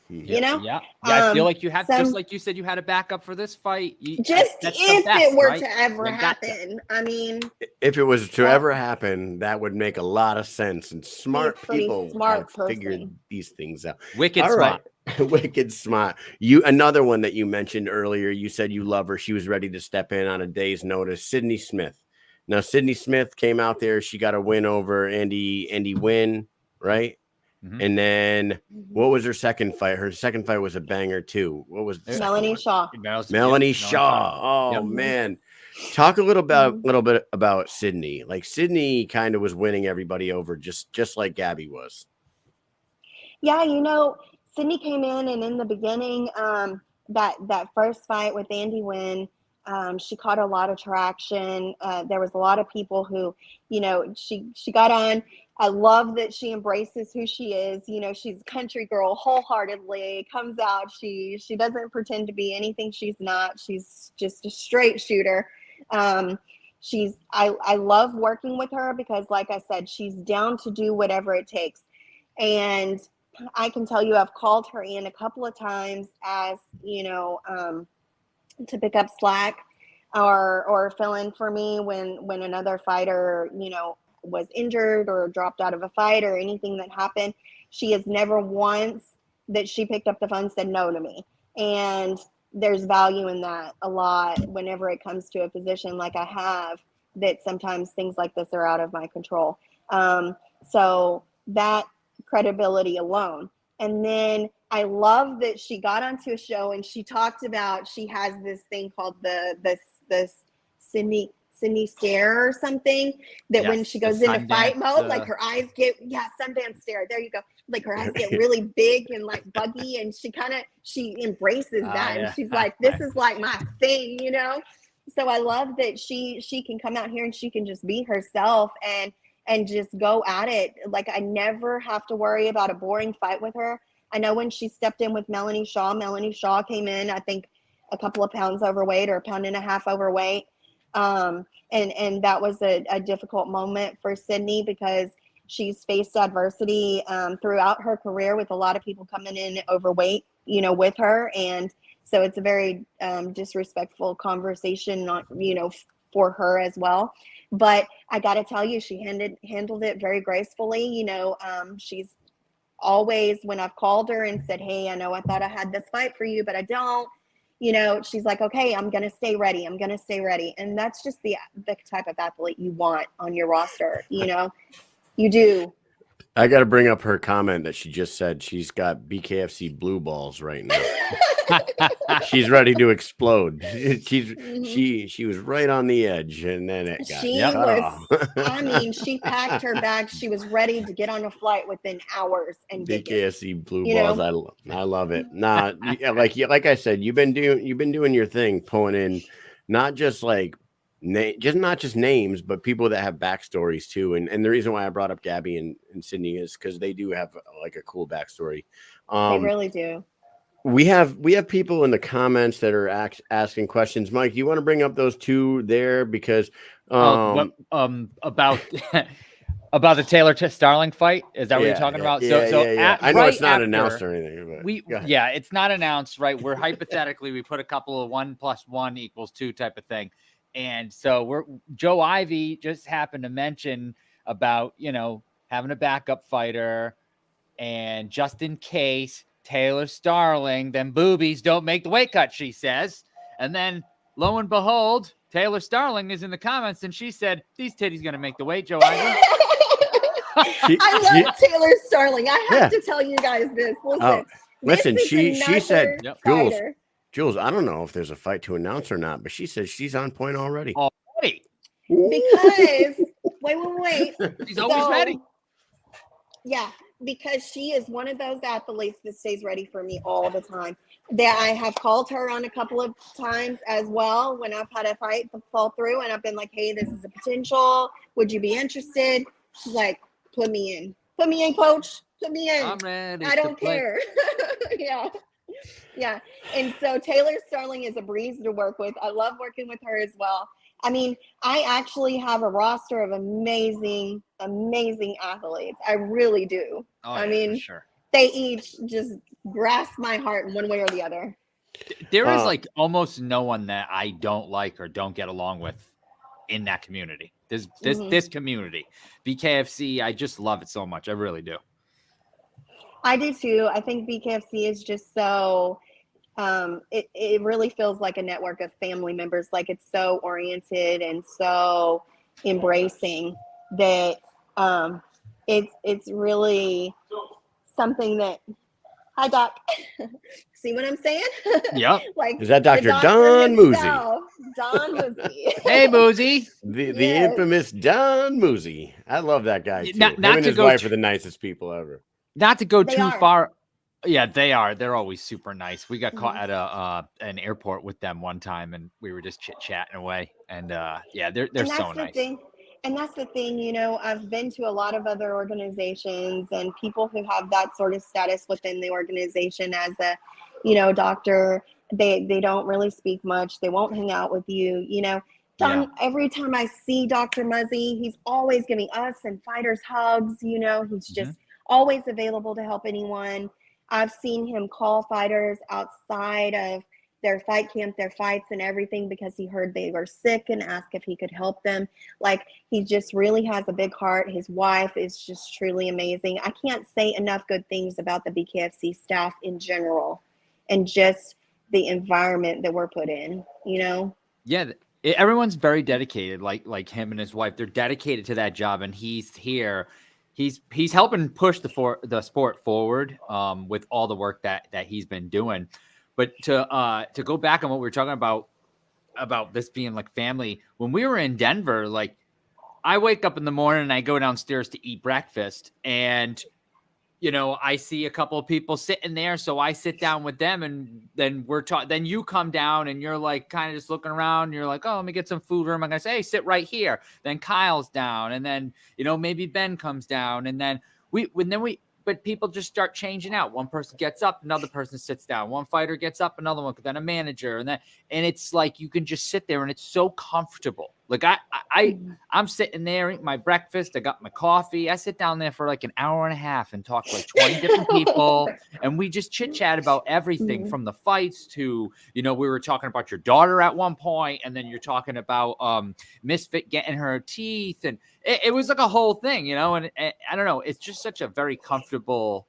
You know, yeah. I feel like you had, just some, like you said, you had a backup for this fight. just That's if the best, it were right? to ever You gotcha. happen. I mean, If it was to that- ever happen, that would make a lot of sense. And smart pretty people smart have figured person. these things out. Wicked All right. smart. Wicked smart. You, another one that you mentioned earlier, you said you love her. She was ready to step in on a day's notice. Sydney Smith. Now, Sydney Smith came out there. She got a win over Andy Wynn, right? Mhm. And then what was her second fight? Her second fight was a banger too. What was the second Melanie one? Shaw. Melanie Shaw. Oh Yep. man. Talk a little bit about Sydney. Like Sydney kind of was winning everybody over just like Gabby was. Yeah, Sydney came in, and in the beginning, that first fight with Andy Wynn, she caught a lot of traction. There was a lot of people who, she got on. I love that she embraces who she is. She's a country girl wholeheartedly. Comes out. She doesn't pretend to be anything she's not. She's just a straight shooter. I love working with her because, like I said, she's down to do whatever it takes. And I can tell you, I've called her in a couple of times as, to pick up slack or fill in for me when another fighter, was injured or dropped out of a fight or anything that happened. She has never once that she picked up the phone and said no to me. And there's value in that a lot whenever it comes to a position like I have, that sometimes things like this are out of my control. So that credibility alone. And then I love that she got onto a show and she talked about, she has this thing called the Sydney stare or something, that when she goes into fight mode, like her eyes get, Sundance stare. There you go. Like her eyes get really big and like buggy, and she embraces that. And she's like, this is like my thing, So I love that she can come out here and she can just be herself and just go at it. Like I never have to worry about a boring fight with her. I know when she stepped in with Melanie Shaw came in, I think a couple of pounds overweight or 1.5 pounds overweight. And that was a difficult moment for Sydney because she's faced adversity throughout her career with a lot of people coming in overweight, with her. And so it's a very disrespectful conversation, for her as well. But I got to tell you, she handled it very gracefully. She's always, when I've called her and said, hey, I know I thought I had this fight for you, but I don't, she's like, okay, I'm going to stay ready. And that's just the type of athlete you want on your roster. You do. I got to bring up her comment that she just said she's got BKFC blue balls right now. She's ready to explode. She was right on the edge, and then it got cut off. I mean, she packed her bags. She was ready to get on a flight within hours and BKFC blue balls. I love it. Nah, like I said, you've been doing your thing, pulling in not just like not just names, but people that have backstories too. And the reason why I brought up Gabby and Sydney is because they do have like a cool backstory. They really do. We have people in the comments that are asking questions. Mike, you want to bring up those two there because about about the Taylor Starling fight? Is that what you're talking about? Yeah. I know it's not announced or anything, but it's not announced, right? We're hypothetically we put a couple of 1 + 1 = 2 type of thing. And so Joe Ivy just happened to mention about, having a backup fighter, and just in case Taylor Starling, then boobies don't make the weight cut, she says. And then lo and behold, Taylor Starling is in the comments and she said, these titties going to make the weight, Joe Ivy. I love Taylor Starling. I have to tell you guys this. Listen, she said, Jewlz, I don't know if there's a fight to announce or not, but she says she's on point already. Already. Because wait. She's always ready. Yeah, because she is one of those athletes that stays ready for me all the time. That I have called her on a couple of times as well when I've had a fight fall through, and I've been like, hey, this is a potential. Would you be interested? She's like, put me in, coach. Put me in. I'm ready. I don't care. Yeah. And so Taylor Starling is a breeze to work with. I love working with her as well. I mean, I actually have a roster of amazing athletes. I really do. I mean, for sure. they each just grasp my heart in one way or the other. There is like almost no one that I don't like or don't get along with in that community. This community, BKFC, I just love it so much. I really do. I do too. I think BKFC is just so, it really feels like a network of family members. Like it's so oriented and so embracing that it's really something that, hi Doc, see what I'm saying? Yep. Like, is that Dr. the doctor Don Moosey? himself, Don Moosey. Hey, Boozy. The Yes. infamous Don Moosey. I love that guy too. Not Him and to his go wife too- are the nicest people ever. Not to go They too are. far. Yeah, they are. They're always super nice. We got caught at an airport with them one time, and we were just chit-chatting away. And yeah, they're And so that's the nice. thing. And that's the thing, you know, I've been to a lot of other organizations and people who have that sort of status within the organization as a, you know, doctor. They don't really speak much. They won't hang out with you, you know. Don, every time I see Dr. Muzzy, he's always giving us and fighters hugs, you know, he's just always available to help anyone. I've seen him call fighters outside of their fight camp, their fights and everything, because he heard they were sick and asked if he could help them. Like, he just really has a big heart. His wife is just truly amazing. I can't say enough good things about the BKFC staff in general and just the environment that we're put in, you know? Yeah, everyone's very dedicated, like him and his wife. They're dedicated to that job, and he's here. He's helping push the sport forward with all the work that he's been doing. But to go back on what we were talking about this being like family, when we were in Denver, like I wake up in the morning and I go downstairs to eat breakfast, and you know, I see a couple of people sitting there, so I sit down with them, and then we're talking. Then you come down, and you're like kind of just looking around. And you're like, "Oh, let me get some food." Or I'm gonna say, "Hey, sit right here." Then Kyle's down, and then you know maybe Ben comes down, and then but people just start changing out. One person gets up, another person sits down. One fighter gets up, another one, then a manager, and it's like you can just sit there, and it's so comfortable. Like I'm sitting there eating my breakfast. I got my coffee. I sit down there for like an hour and a half and talk to like 20 different people, and we just chit chat about everything from the fights to, you know, we were talking about your daughter at one point, and then you're talking about Misfit getting her teeth, and it was like a whole thing, you know. And I don't know, it's just such a very comfortable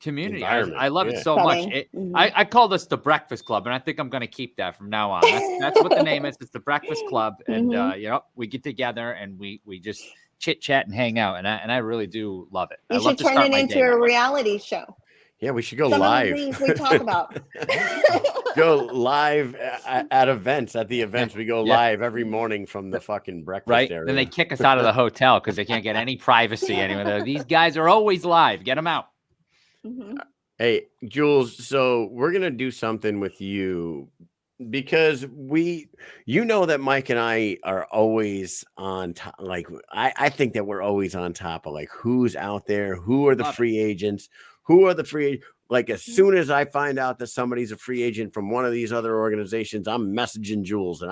community. I love it so much. I call this the Breakfast Club, and I think I'm going to keep that from now on. That's what the name is. It's the Breakfast Club, and you know, we get together and we just chit chat and hang out, and I really do love it. You should turn it into a reality show. Yeah, we should go Some live. of the things we talk about. Go live at events. At the events, we go live every morning from the fucking breakfast area. Then they kick us out of the hotel because they can't get any privacy anywhere. These guys are always live. Get them out. Hey, Jewlz, so we're going to do something with you because you know that Mike and I are always on top. Like, I think that we're always on top of like who's out there, who are the free agents, like as soon as I find out that somebody's a free agent from one of these other organizations, I'm messaging Jewlz and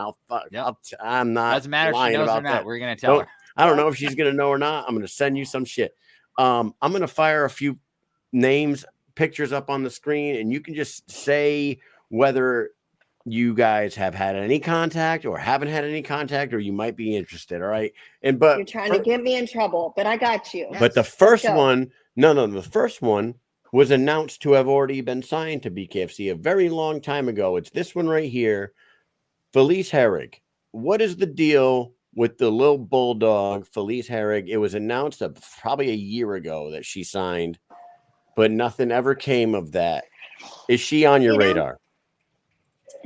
I'm not doesn't matter if she knows or not. that. We're going to tell her. I don't know if she's going to know or not. I'm going to send you some shit. I'm going to fire a few names, pictures up on the screen, and you can just say whether you guys have had any contact or haven't had any contact, or you might be interested. All right. But you're trying to get me in trouble, but I got you. But the first one, the first one was announced to have already been signed to BKFC a very long time ago. It's this one right here. Felice Herrig. What is the deal with the little bulldog, Felice Herrig? It was announced probably a year ago that she signed, but nothing ever came of that. Is she on your radar?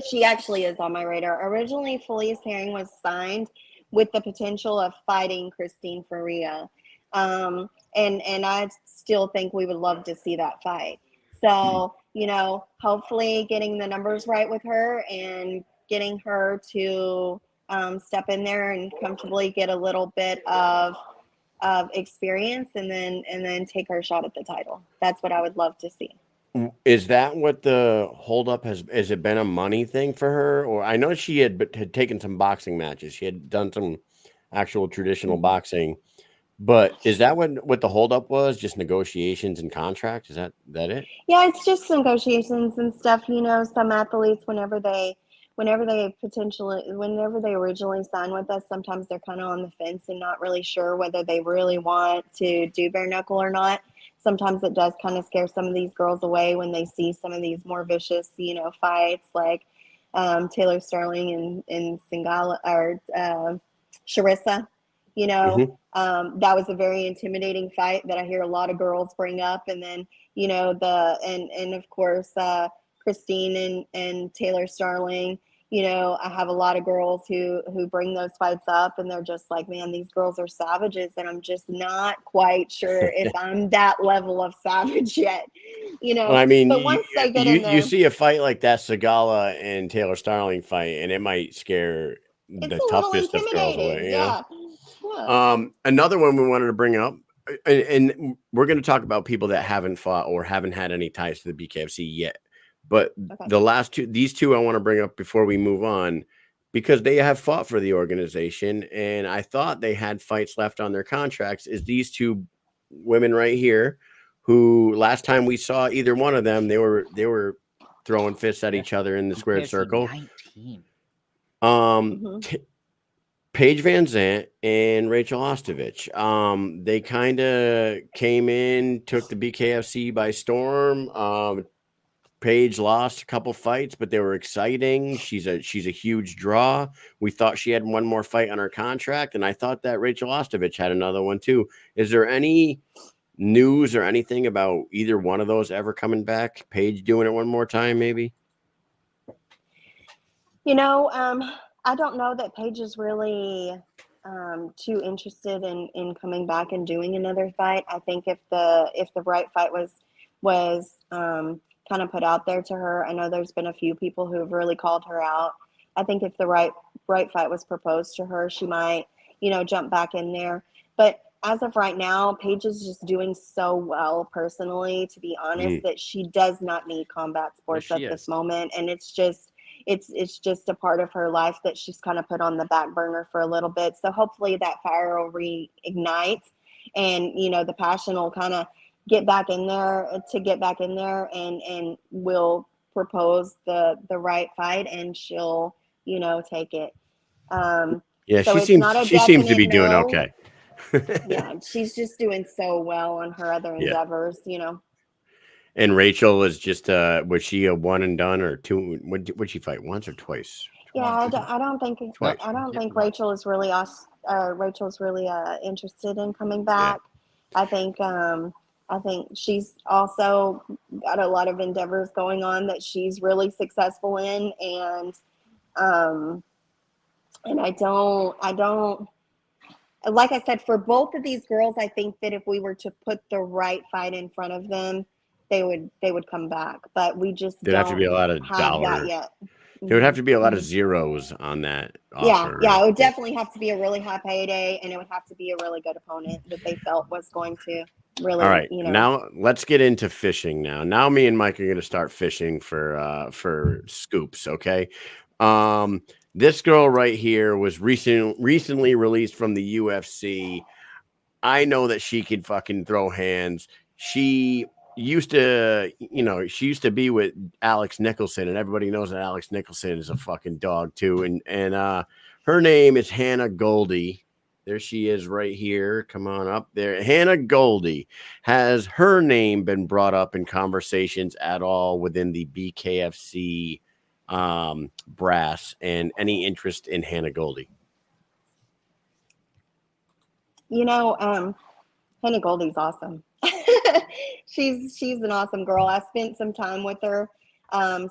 She actually is on my radar. Originally, Felice Herrig was signed with the potential of fighting Christine Faria. And I still think we would love to see that fight. So, you know, hopefully getting the numbers right with her and getting her to step in there and comfortably get a little bit of experience and then take her shot at the title. That's what I would love to see. Is that what the holdup has it been a money thing for her? Or I know she had taken some boxing matches. She had done some actual traditional boxing, But is that what the holdup was? Just negotiations and contract? Is that it? Yeah, it's just negotiations and stuff. Some athletes, whenever they originally sign with us, sometimes they're kind of on the fence and not really sure whether they really want to do bare knuckle or not. Sometimes it does kind of scare some of these girls away when they see some of these more vicious, fights like Taylor Sterling and Singala or Sharissa. Mhm. That was a very intimidating fight that I hear a lot of girls bring up, and then and of course Christine and Taylor Sterling. I have a lot of girls who bring those fights up, and they're just like, man, these girls are savages, and I'm just not quite sure if I'm that level of savage yet. Well, I mean, But once they get in you there, see a fight like that Sagala and Taylor Starling fight, and it might scare it's the a little toughest of girls intimidating. away. Yeah. Yeah. Another one we wanted to bring up, and we're going to talk about people that haven't fought or haven't had any ties to the BKFC yet. But Okay. these two I want to bring up before we move on, because they have fought for the organization, and I thought they had fights left on their contracts. Is these two women right here, who last time we saw either one of them, they were throwing fists at each other in the squared BKFC circle. 19. Paige Van Zant and Rachel Ostovich. They kind of came in, took the BKFC by storm. Paige lost a couple fights, but they were exciting. She's a huge draw. We thought she had one more fight on her contract, and I thought that Rachel Ostovich had another one too. Is there any news or anything about either one of those ever coming back? Paige doing it one more time, maybe? I don't know that Paige is really too interested in coming back and doing another fight. I think if the right fight was kind of put out there to her, I know there's been a few people who have really called her out. I think if the right fight was proposed to her, she might, jump back in there. But as of right now, Paige is just doing so well personally, to be honest, that she does not need combat sports at this moment, and it's just a part of her life that she's kind of put on the back burner for a little bit. So hopefully that fire will reignite, and the passion will kind of get back in there and will propose the right fight, and she'll take it. Yeah, So she it's not a seems to definite be doing no. okay. Yeah, she's just doing so well on her other endeavors. And Rachel was just was she a one and done or two? Would she fight once or twice? Yeah, I don't think Twice. I don't think Rachel's really interested in coming Yeah. back. I think she's also got a lot of endeavors going on that she's really successful in, and I don't like I said, for both of these girls, I think that if we were to put the right fight in front of them, they would come back. But we just There'd have to be a lot of have that yet. There would have to be a lot of zeros on that offer. Yeah, it would definitely have to be a really high payday, and it would have to be a really good opponent that they felt was going to really. All right, now let's get into fishing. Now me and Mike are going to start fishing for scoops. Okay, this girl right here was recently released from the UFC. I know that she could fucking throw hands. She used to be with Alex Nicholson, and everybody knows that Alex Nicholson is a fucking dog too. And her name is Hannah Goldie. There she is right here. Come on up there. Hannah Goldie. Has her name been brought up in conversations at all within the BKFC brass, and any interest in Hannah Goldie? Hannah Goldie's awesome. she's an awesome girl. I spent some time with her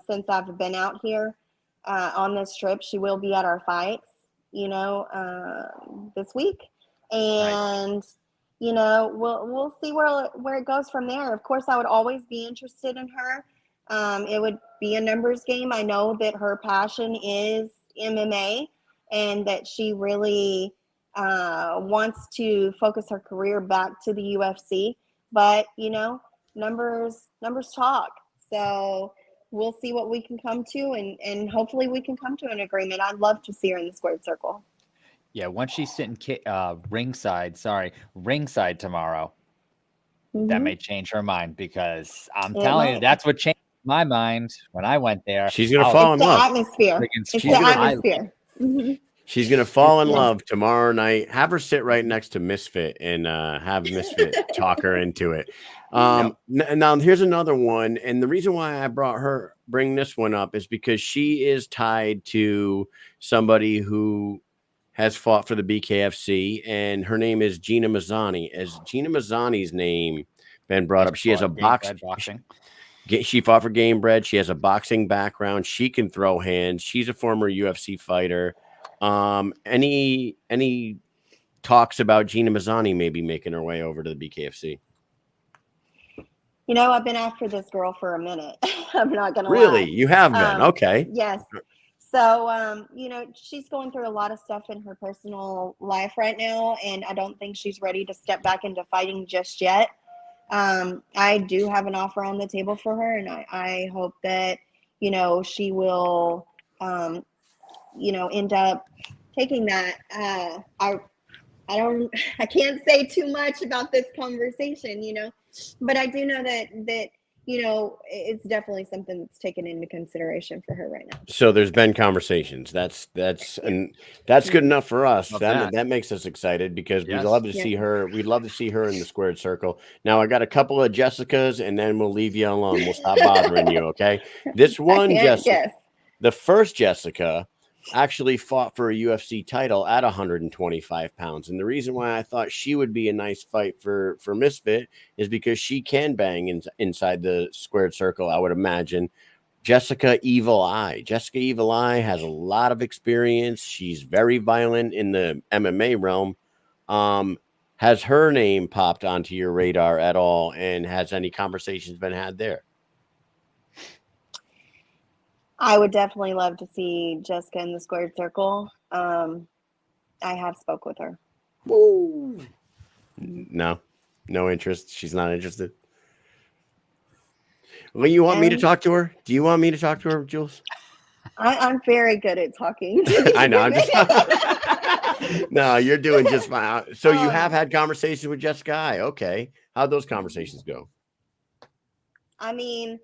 since I've been out here on this trip. She will be at our fights, this week, and we'll see where it goes from there. Of course, I would always be interested in her. It would be a numbers game. I know that her passion is MMA, and that she really wants to focus her career back to the UFC, but numbers talk. So we'll see what we can come to, and hopefully we can come to an agreement. I'd love to see her in the squared circle. Yeah, once she's sitting ringside tomorrow, that may change her mind, because I'm It telling you, might. that's what changed my mind when I went there. She's gonna I was fall It's in the love. atmosphere. friggin' It's She's the gonna- atmosphere. Mhm. She's gonna fall in Yeah. love tomorrow night. Have her sit right next to Misfit and have Misfit talk her into it. Now here's another one, and the reason why I bring this one up is because she is tied to somebody who has fought for the BKFC, and her name is Gina Mazzani. As Gina Mazzani's name been brought up, she has a boxing. She fought for Game Bread. She has a boxing background. She can throw hands. She's a former UFC fighter. Any talks about Gina Mazzani maybe making her way over to the BKFC? You know, I've been after this girl for a minute. I'm not gonna Really? lie. You have been? Okay. Yes. So, you know, she's going through a lot of stuff in her personal life right now, and I don't think she's ready to step back into fighting just yet. I do have an offer on the table for her, and I hope that, you know, she will, you know, end up taking that. I can't say too much about this conversation, you know, but I do know that you know, it's definitely something that's taken into consideration for her right now. So there's been conversations. That's good enough for us. Love That makes us excited, because we'd Yes. love to see her. We'd love to see her in the squared circle. Now I got a couple of Jessicas, and then we'll leave you alone. We'll stop bothering you. Okay. This one, Jessica, the first Jessica, actually fought for a UFC title at 125 pounds. And the reason why I thought she would be a nice fight for Misfit is because she can bang inside the squared circle, I would imagine. Jessica Evil Eye. Jessica Evil Eye has a lot of experience. She's very violent in the MMA realm. Has her name popped onto your radar at all? And has any conversations been had there? I would definitely love to see Jessica in the squared circle. I have spoke with her. Whoa. No interest. She's not interested. Well, you want me to talk to her? Do you want me to talk to her, Jewlz? I'm very good at talking. I know. I'm just no, you're doing just fine. So you have had conversations with Jessica Eye. Okay. How'd those conversations go? I mean,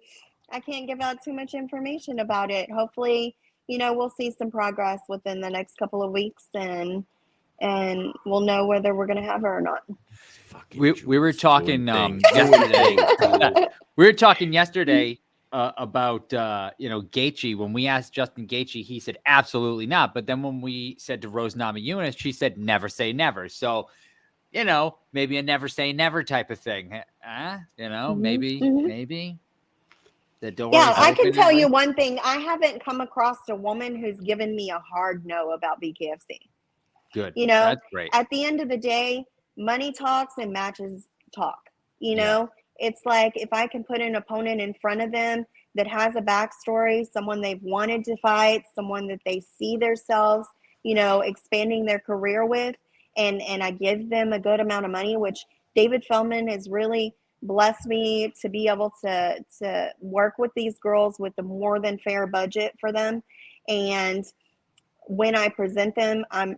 I can't give out too much information about it. Hopefully, you know, we'll see some progress within the next couple of weeks, and we'll know whether we're going to have her or not. We were talking yesterday. We were talking yesterday about you know, Gaethje. When we asked Justin Gaethje, he said absolutely not. But then when we said to Rose Namajunas, she said never say never. So, you know, maybe a never say never type of thing. You know, maybe. Yeah, I can tell you one thing. I haven't come across a woman who's given me a hard no about BKFC. Good. You know, that's great. At the end of the day, money talks and matches talk. You know, it's like if I can put an opponent in front of them that has a backstory, someone they've wanted to fight, someone that they see themselves, you know, expanding their career with, and I give them a good amount of money, which David Feldman has really blessed me to be able to work with these girls with a more than fair budget for them. And when I present them, I'm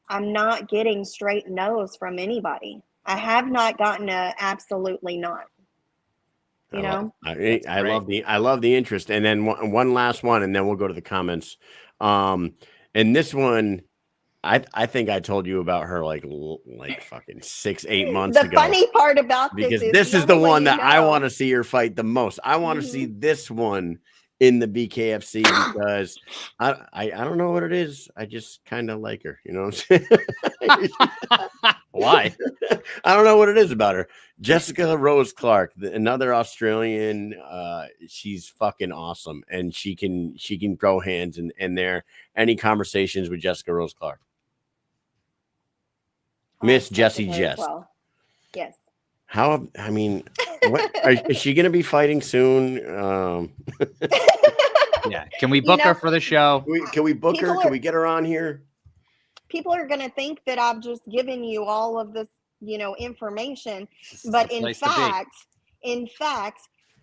not getting straight no's from anybody. I have not gotten a absolutely not. You know, I love the interest. And then one last one, and then we'll go to the comments. And this one, I think I told you about her like fucking 6-8 months ago. The funny part about because this is the one that I want to see her fight the most. I want to see this one in the BKFC because I don't know what it is. I just kind of like her, you know what I'm saying? Why? I don't know what it is about her. Jessica Rose Clark, another Australian. She's fucking awesome, and she can throw hands. And there, any conversations with Jessica Rose Clark? Miss Jessie Jess. Well. Yes. How? I mean, is she going to be fighting soon? Yeah. Can we book her for the show? Can we book her? Can we get her on here? People are going to think that I've just given you all of this, you know, information, but in fact,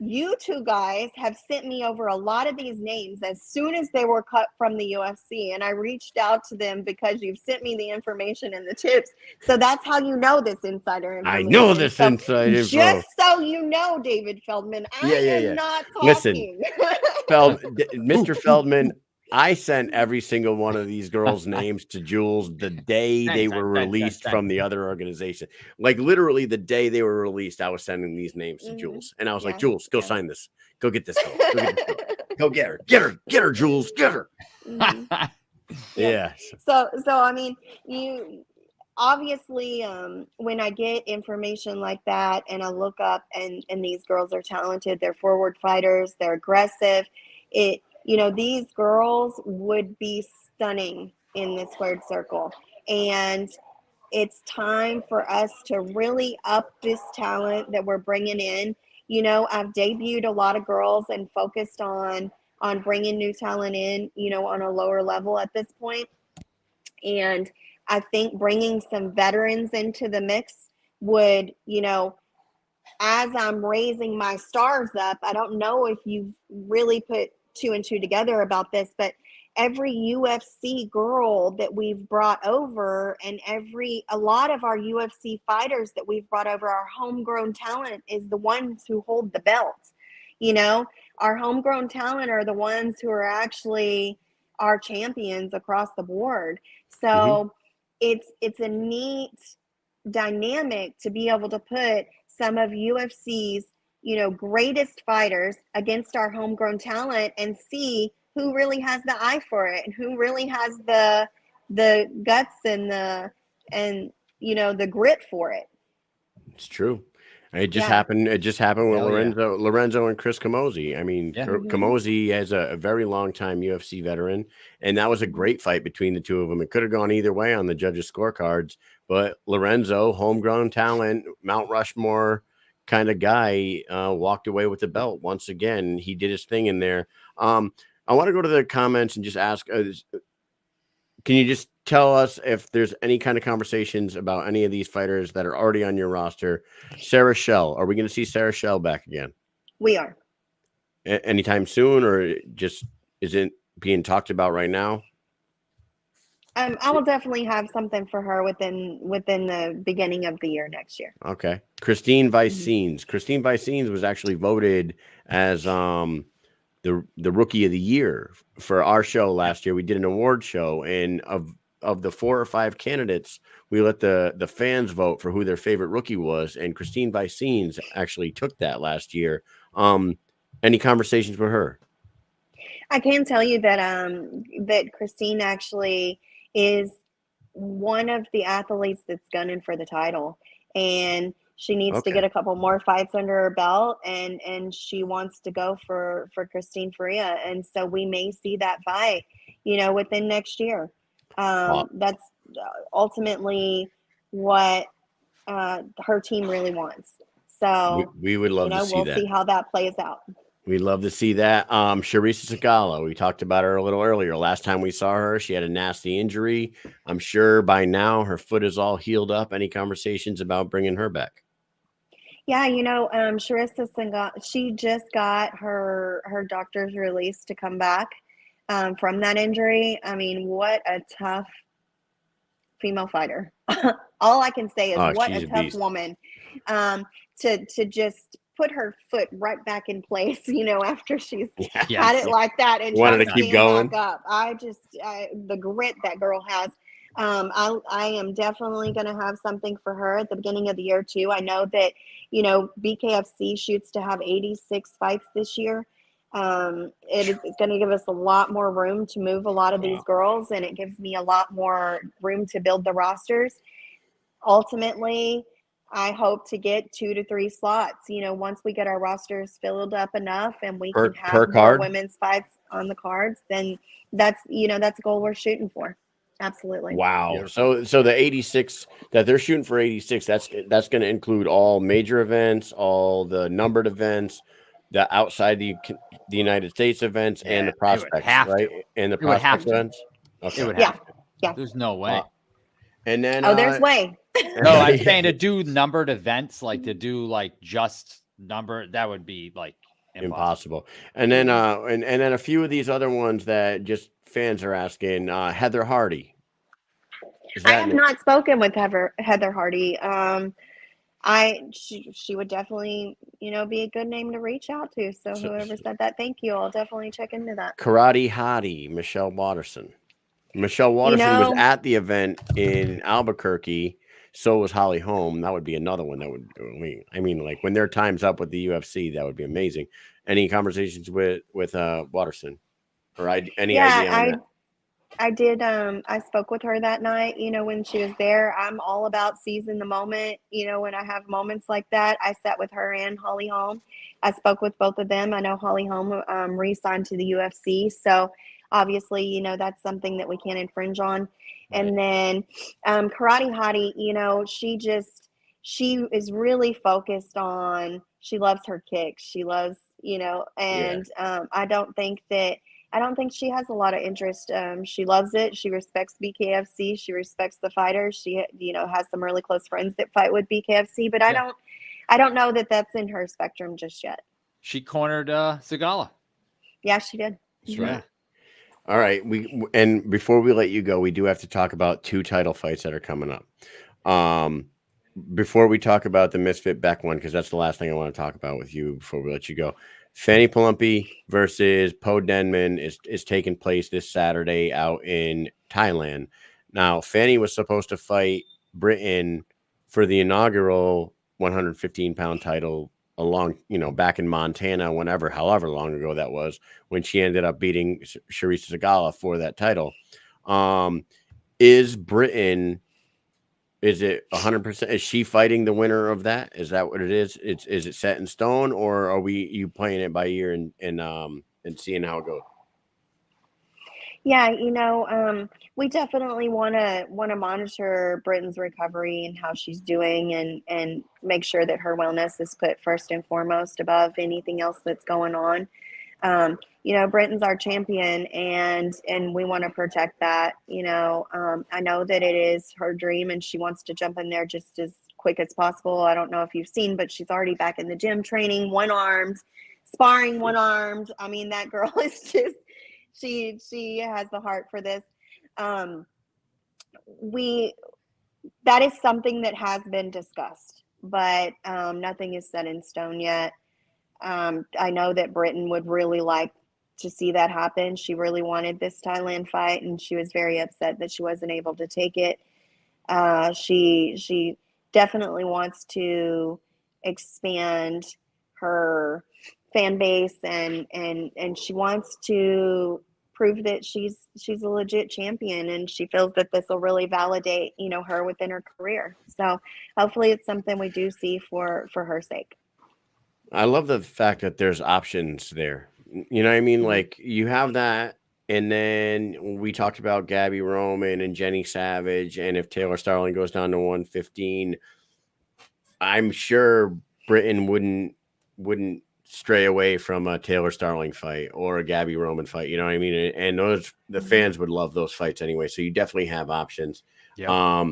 you two guys have sent me over a lot of these names as soon as they were cut from the UFC, and I reached out to them because you've sent me the information and the tips. So that's how you know this insider I information. know this So inside info. just so you know, David Feldman, I am not Listen, talking. Mr. Feldman, I sent every single one of these girls' names to Jewlz the day they were released from the other organization. Like literally the day they were released, I was sending these names to Jewlz. And I was like, Jewlz, go sign this. Go get this girl. Go get her. Get her, Jewlz. Get her. Yeah. So I mean, you obviously when I get information like that and I look up and these girls are talented, they're forward fighters, they're aggressive, these girls would be stunning in the squared circle. And it's time for us to really up this talent that we're bringing in. I've debuted a lot of girls and focused on bringing new talent in, on a lower level at this point. And I think bringing some veterans into the mix would, as I'm raising my stars up, I don't know if you've really put 2 and 2 together about this, but every UFC girl that we've brought over and a lot of our UFC fighters that we've brought over, our homegrown talent is the ones who hold the belt. Our homegrown talent are the ones who are actually our champions across the board. So it's a neat dynamic to be able to put some of UFC's, greatest fighters against our homegrown talent and see who really has the eye for it and who really has the guts and the grit for it. It's true. It just happened. It just happened with Lorenzo and Chris Camozzi. I mean, Camozzi has a very long time UFC veteran, and that was a great fight between the two of them. It could have gone either way on the judges' scorecards, but Lorenzo, homegrown talent, Mount Rushmore kind of guy, walked away with the belt once again. He did his thing in there. I want to go to the comments and just ask, can you just tell us if there's any kind of conversations about any of these fighters that are already on your roster? Sarah Shell, are we going to see Sarah Shell back again? We are. Anytime soon, or just isn't being talked about right now? I will definitely have something for her within the beginning of the year next year. Okay. Christine Vicines. Christine Vicines was actually voted as the rookie of the year for our show last year. We did an award show, and of the 4 or 5 candidates, we let the fans vote for who their favorite rookie was, and Christine Vicines actually took that last year. Any conversations with her? I can tell you that Christine actually is one of the athletes that's gunning for the title, and she needs to get a couple more fights under her belt, and she wants to go for Christine Faria, and so we may see that fight, within next year. That's ultimately what her team really wants. So we would love to see that. We'll see how that plays out. We'd love to see that. Charissa Sagala, we talked about her a little earlier. Last time we saw her, she had a nasty injury. I'm sure by now her foot is all healed up. Any conversations about bringing her back? Yeah, Charissa Sagala, she just got her doctor's release to come back from that injury. I mean, what a tough female fighter. All I can say is what a tough woman to just put her foot right back in place, after she's had it like that and wanted to keep going. Back up. The grit that girl has. I am definitely going to have something for her at the beginning of the year too. I know that, BKFC shoots to have 86 fights this year. It's going to give us a lot more room to move a lot of these girls, and it gives me a lot more room to build the rosters. Ultimately, I hope to get 2 to 3 slots. Once we get our rosters filled up enough and we can have more women's fights on the cards, then that's a goal we're shooting for. Absolutely. Wow. Beautiful. So the 86 that they're shooting for 86, that's going to include all major events, all the numbered events, the outside the United States events, and the prospects, right? And the prospect events. Okay. It would have to. Yeah. There's no way. And then there's way. No, I'm saying to do numbered events, like to do like just number, that would be like impossible. And then and then a few of these other ones that just fans are asking. Heather Hardy. I have not spoken with Heather Hardy. She would definitely, be a good name to reach out to. So whoever said that, thank you. I'll definitely check into that. Karate Hottie, Michelle Watterson. Michelle Watterson was at the event in Albuquerque. So was Holly Holm. That would be another one that would. I mean, like when their time's up with the UFC, that would be amazing. Any conversations with Watterson, or any idea on that? I did. I spoke with her that night, when she was there. I'm all about seizing the moment. When I have moments like that, I sat with her and Holly Holm. I spoke with both of them. I know Holly Holm re-signed to the UFC. So obviously, that's something that we can't infringe on. Right. And then Karate Hottie, she is really focused on, she loves her kicks. She loves, and I don't think she has a lot of interest. She loves it. She respects BKFC. She respects the fighters. She, has some really close friends that fight with BKFC, but I don't know that that's in her spectrum just yet. She cornered Zagala. Yeah, she did. That's right. All right. And before we let you go, we do have to talk about 2 title fights that are coming up. Before we talk about the Misfit Beck one, because that's the last thing I want to talk about with you before we let you go. Fanny Palumpi versus Po Denman is taking place this Saturday out in Thailand. Now, Fanny was supposed to fight Britain for the inaugural 115-pound title back in Montana, however long ago that was, when she ended up beating Charisse Zagala for that title. Is Britain... Is it 100%? Is she fighting the winner of that? Is that what it is? Is it set in stone, or are you playing it by ear and seeing how it goes? Yeah, we definitely want to monitor Britain's recovery and how she's doing, and make sure that her wellness is put first and foremost above anything else that's going on. Britain's our champion, and we want to protect that. I know that it is her dream, and she wants to jump in there just as quick as possible. I don't know if you've seen, but she's already back in the gym training, one-armed, sparring one-armed. I mean, that girl is just, she has the heart for this. That is something that has been discussed, but nothing is set in stone yet. I know that Britain would really like to see that happen. She really wanted this Thailand fight, and she was very upset that she wasn't able to take it. She definitely wants to expand her fan base, and she wants to prove that she's a legit champion, and she feels that this will really validate, her within her career. So hopefully it's something we do see for her sake. I love the fact that there's options there. You know what I mean? Like, you have that, and then we talked about Gabby Roman and Jenny Savage, and if Taylor Starling goes down to 115, I'm sure Britain wouldn't stray away from a Taylor Starling fight or a Gabby Roman fight. You know what I mean? And the fans would love those fights anyway. So you definitely have options. Yeah.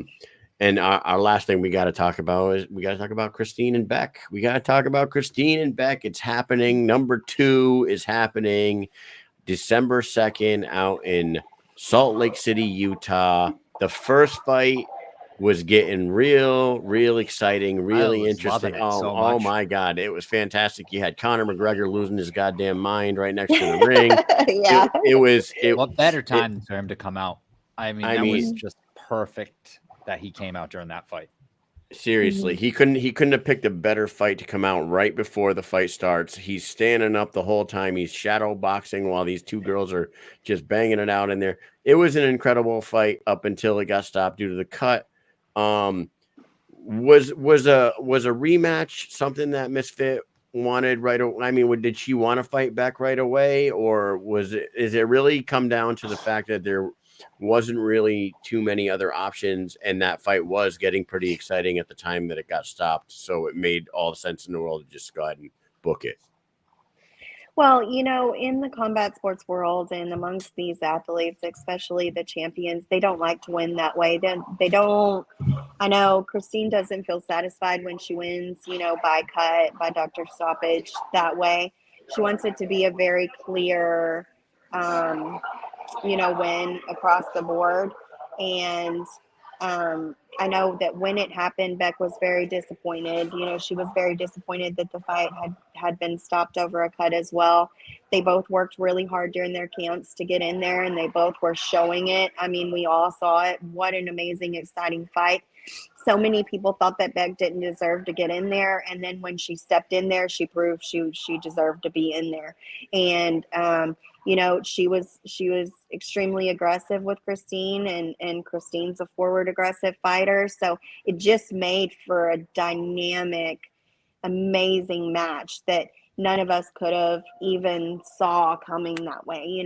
And our last thing we got to talk about is Christine and Beck. We got to talk about Christine and Beck. It's happening. Number 2 is happening December 2nd out in Salt Lake City, Utah. The first fight was getting real exciting, really interesting. Oh my God. It was fantastic. You had Conor McGregor losing his goddamn mind right next to the ring. Yeah. What better time for him to come out? I mean, that was just perfect that he came out during that fight. Seriously, he couldn't have picked a better fight to come out right before the fight starts. He's standing up the whole time. He's shadow boxing while these 2 girls are just banging it out in there. It was an incredible fight up until it got stopped due to the cut. Was a rematch something that Misfit wanted right away? I mean, did she want to fight back right away, or is it really come down to the fact that there wasn't really too many other options, and that fight was getting pretty exciting at the time that it got stopped, so it made all the sense in the world to just go ahead and book it? Well, in the combat sports world and amongst these athletes, especially the champions, they don't like to win that way. They don't. I know Christine doesn't feel satisfied when she wins, by cut, by doctor stoppage that way. She wants it to be a very clear, win across the board. And I know that when it happened, Beck was very disappointed. She was very disappointed that the fight had been stopped over a cut as well. They both worked really hard during their camps to get in there, and they both were showing it. I mean, we all saw it. What an amazing, exciting fight. So many people thought that Beck didn't deserve to get in there, and then when she stepped in there, she proved she deserved to be in there. And she was extremely aggressive with Christine, and Christine's a forward aggressive fighter. So it just made for a dynamic, amazing match that none of us could have even saw coming that way,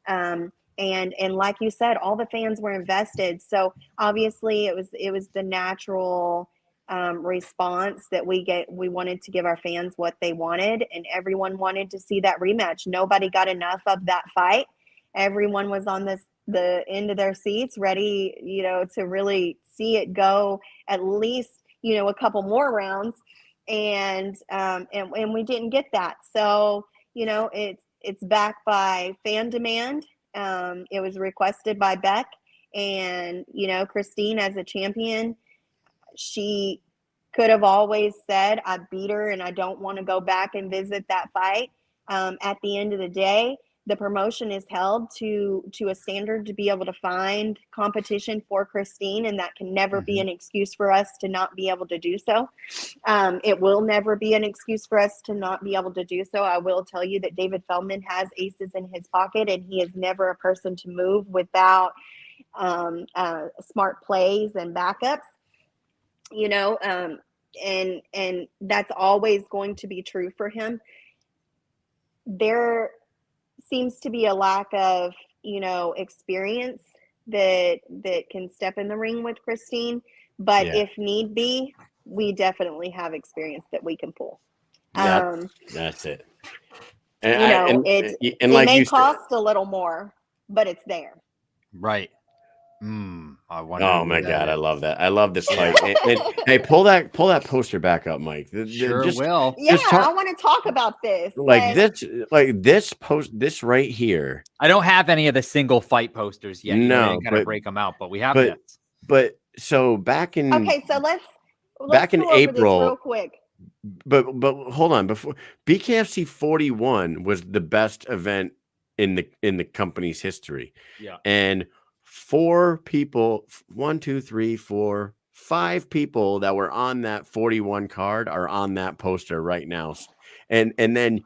And like you said, all the fans were invested. So obviously it was the natural response that we wanted to give our fans what they wanted, and everyone wanted to see that rematch. Nobody got enough of that fight. Everyone was on the end of their seats, ready, to really see it go at least, a couple more rounds. And we didn't get that. So, it's backed by fan demand. It was requested by Beck, and, Christine as a champion, she could have always said, I beat her and I don't want to go back and visit that fight. At the end of the day, the promotion is held to a standard to be able to find competition for Christine, and that can never be an excuse for us to not be able to do so. It will never be an excuse for us to not be able to do so. I will tell you that David Feldman has aces in his pocket, and he is never a person to move without smart plays and backups. And that's always going to be true for him. There seems to be a lack of, experience that can step in the ring with Christine, but if need be, we definitely have experience that we can pull. That's it. It may cost a little more, but it's there. Right. I wonder. Oh my God, I love that. I love this fight. and hey, pull that poster back up, Mike. Sure will. Yeah, I want to talk about this. This right here. I don't have any of the single fight posters yet. No, kind of break them out, but we have this. But so back in so let's back in go over April, this real quick. But hold on, before BKFC 41 was the best event in the company's history. Yeah, and 4 people, 1, 2, 3, 4, 5 people that were on that 41 card are on that poster right now. And then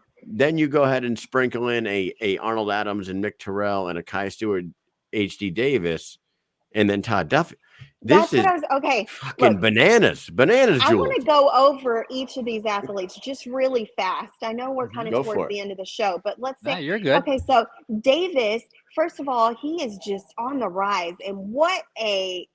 you go ahead and sprinkle in a Arnold Adams and Mick Terrell and a Kai Stewart, HD Davis, and then Todd Duffy. This is fucking bananas, Jewlz. I want to go over each of these athletes just really fast. I know we're kind of towards the end of the show, but let's say, you're good. Okay, so Davis, first of all, he is just on the rise, and what a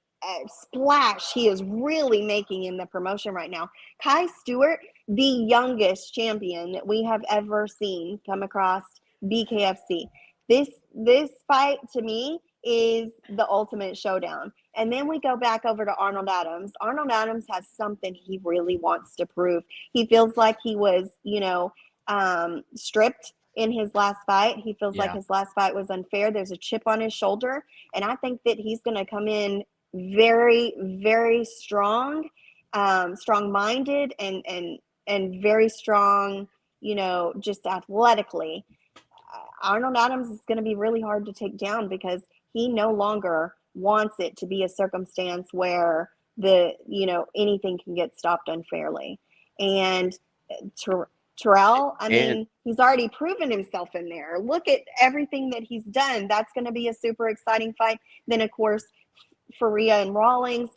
splash he is really making in the promotion right now. Kai Stewart, the youngest champion that we have ever seen come across BKFC. This fight to me is the ultimate showdown. And then we go back over to Arnold Adams. Arnold Adams has something he really wants to prove. He feels like he was, stripped in his last fight. He feels like his last fight was unfair. There's a chip on his shoulder. And I think that he's going to come in very, very strong, strong-minded and very strong, just athletically. Arnold Adams is going to be really hard to take down because he no longer wants it to be a circumstance where anything can get stopped unfairly. And Terrell, he's already proven himself in there. Look at everything that he's done. That's going to be a super exciting fight. Then, of course, Faria and Rawlings.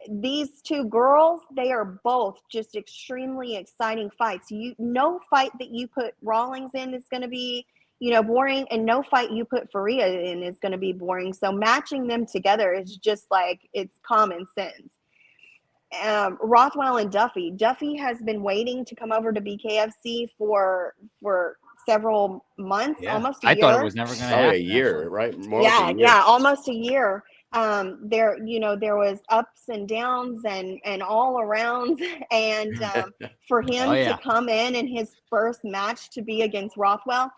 These 2 girls, they are both just extremely exciting fights. No fight that you put Rawlings in is going to be, boring, and no fight you put Faria in is going to be boring. So matching them together is just like, it's common sense. Rothwell and Duffy. Duffy has been waiting to come over to BKFC for several months, almost a year. I thought it was never going to happen. A year, right? More almost a year. there, there was ups and downs and all around. And for him to come in his first match to be against Rothwell,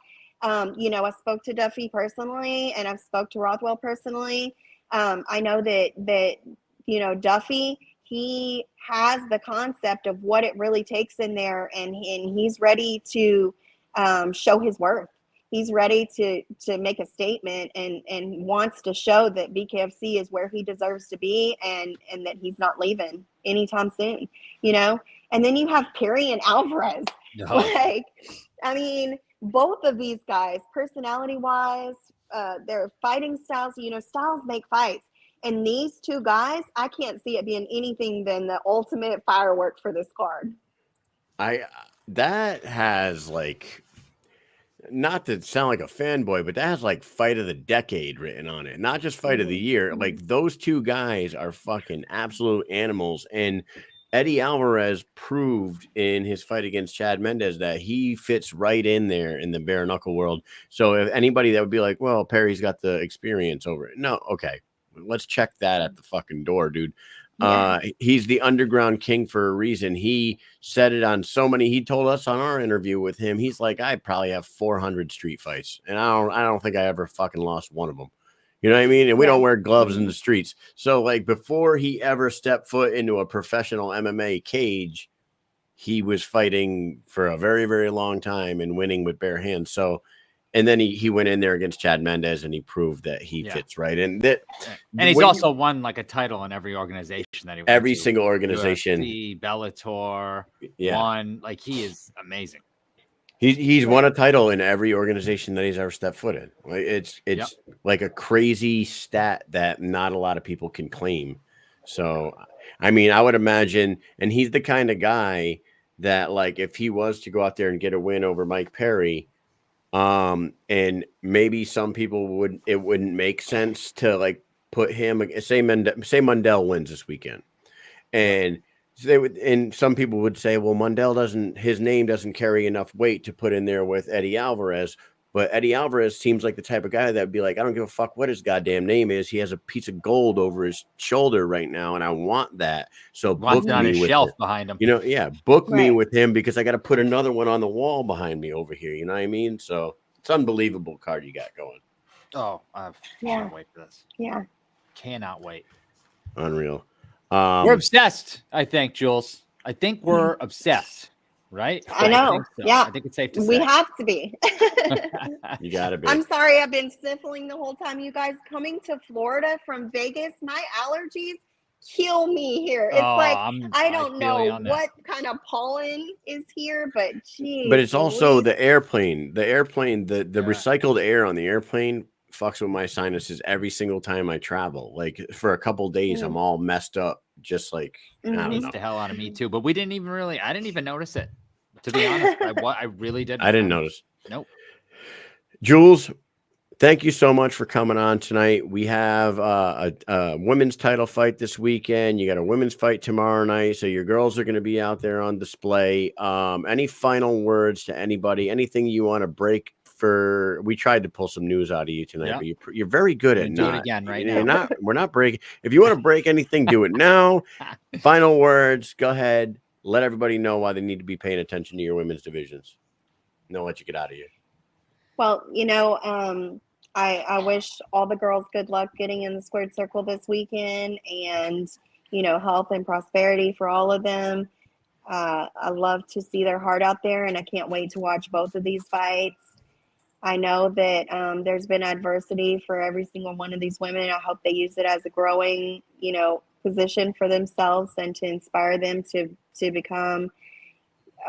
I spoke to Duffy personally, and I've spoke to Rothwell personally. I know that Duffy, he has the concept of what it really takes in there, and he's ready to show his worth. He's ready to make a statement and wants to show that BKFC is where he deserves to be, and that he's not leaving anytime soon, And then you have Perry and Alvarez. Like, I mean, both of these guys, personality-wise, their fighting styles, styles make fights. And these two guys, I can't see it being anything than the ultimate firework for this card. That has, like, not to sound like a fanboy, but that has like fight of the decade written on it, not just fight of the year. Like, those two guys are fucking absolute animals. And Eddie Alvarez proved in his fight against Chad Mendes that he fits right in there in the bare knuckle world. So if anybody that would be like, well, Perry's got the experience over it. No. Okay. Let's check that at the fucking door, dude. Yeah. He's the underground king for a reason. He said it on so many. He told us on our interview with him, he's like, I probably have 400 street fights, and I don't think I ever fucking lost one of them. You know what I mean? And we don't wear gloves in the streets. So, like, before he ever stepped foot into a professional MMA cage, he was fighting for a very, very long time and winning with bare hands. So, and then he went in there against Chad Mendes, and he proved that he fits right. And he's also won like a title in every organization that he went every to. single organization. UFC, Bellator, won. Like, he is amazing. He's won a title in every organization that he's ever stepped foot in. It's like a crazy stat that not a lot of people can claim. So, I mean, I would imagine, and he's the kind of guy that, like, if he was to go out there and get a win over Mike Perry, and maybe some people wouldn't make sense to, like, put him, say Mundell wins this weekend, and and some people would say, well, Mundell his name doesn't carry enough weight to put in there with Eddie Alvarez. But Eddie Alvarez seems like the type of guy that would be like, I don't give a fuck what his goddamn name is. He has a piece of gold over his shoulder right now, and I want that. So book me on his shelf behind him. Book me with him, because I got to put another one on the wall behind me over here. You know what I mean? So it's unbelievable card you got going. Oh, I can't wait for this. Yeah, cannot wait. Unreal. We're obsessed, I think, Jewlz. I think we're obsessed, right? I know. I think so. Yeah. I think it's safe to say. We have to be. You got to be. I'm sorry, I've been sniffling the whole time. You guys coming to Florida from Vegas, my allergies kill me here. It's I don't know what kind of pollen is here, but geez. But it's also the airplane. The recycled air on the airplane fucks with my sinuses every single time I travel. Like, for a couple days, I'm all messed up. Just like, I don't know. The hell out of me too. But I didn't even notice it. To be honest, I really didn't. I didn't notice. Nope. Jewlz, thank you so much for coming on tonight. We have a women's title fight this weekend. You got a women's fight tomorrow night. So your girls are going to be out there on display. Any final words to anybody? Anything you want to break? We tried to pull some news out of you tonight, but you're very good at do it again right now. We're not breaking. If you want to break anything, do it now. Final words. Go ahead. Let everybody know why they need to be paying attention to your women's divisions. And I'll let you get out of here. Well, I wish all the girls good luck getting in the squared circle this weekend, and health and prosperity for all of them. I love to see their heart out there, and I can't wait to watch both of these fights. I know that there's been adversity for every single one of these women. I hope they use it as a growing, position for themselves, and to inspire them to become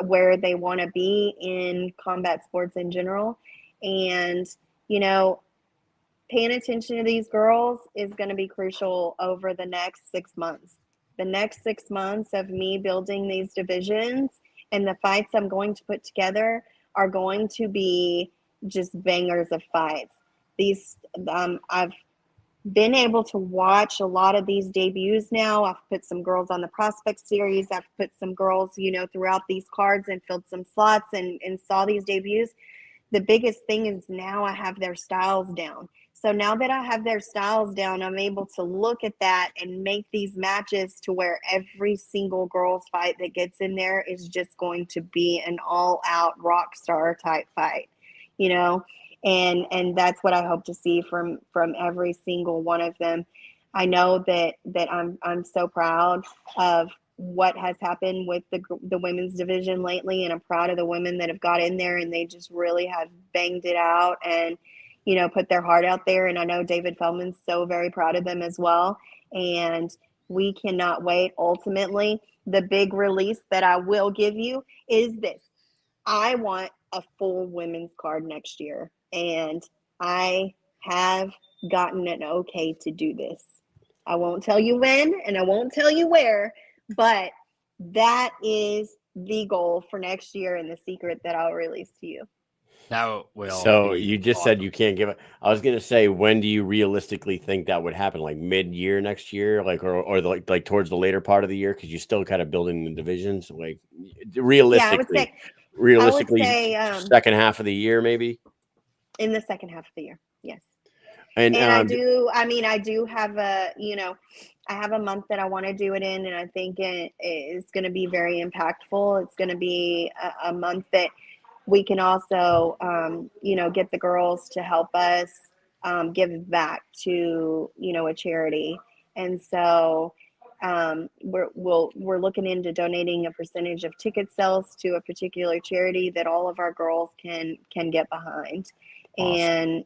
where they want to be in combat sports in general. And, paying attention to these girls is going to be crucial over the next 6 months. The next 6 months of me building these divisions and the fights I'm going to put together are going to be just bangers of fights. I've been able to watch a lot of these debuts now. I've put some girls on the prospect series. I've put some girls, throughout these cards, and filled some slots and saw these debuts. The biggest thing is now I have their styles down. So now that I have their styles down, I'm able to look at that and make these matches to where every single girls fight that gets in there is just going to be an all out rock star type fight, you know? And that's what I hope to see from every single one of them. I know that I'm so proud of what has happened with the women's division lately, and I'm proud of the women that have got in there and they just really have banged it out and, you know, put their heart out there. And I know David Feldman's so very proud of them as well. And we cannot wait. Ultimately, the big release that I will give you is this. I want a full women's card next year. And I have gotten an okay to do this. I won't tell you when and I won't tell you where, but that is the goal for next year and the secret that I'll release to you. That will. So you just said you can't give it. I was gonna say, when do you realistically think that would happen? Like mid-year next year, like or like towards the later part of the year, because you're still kind of building the divisions. Like realistically, I would say second half of the year, maybe. In the second half of the year, yes. And I do have I have a month that I want to do it in, and I think it is going to be very impactful. It's going to be a month that we can also, get the girls to help us give back to, a charity. And so we're looking into donating a percentage of ticket sales to a particular charity that all of our girls can get behind. Awesome. And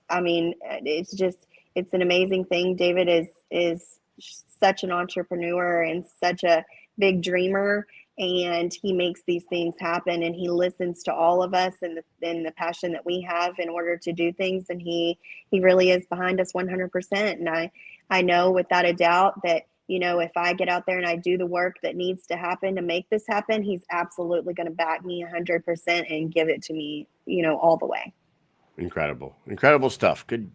I mean, it's an amazing thing. David is such an entrepreneur and such a big dreamer, and he makes these things happen, and he listens to all of us and the passion that we have in order to do things. And he really is behind us 100%. And I know without a doubt that, if I get out there and I do the work that needs to happen to make this happen, he's absolutely going to back me 100% and give it to me, all the way. Incredible stuff. Good.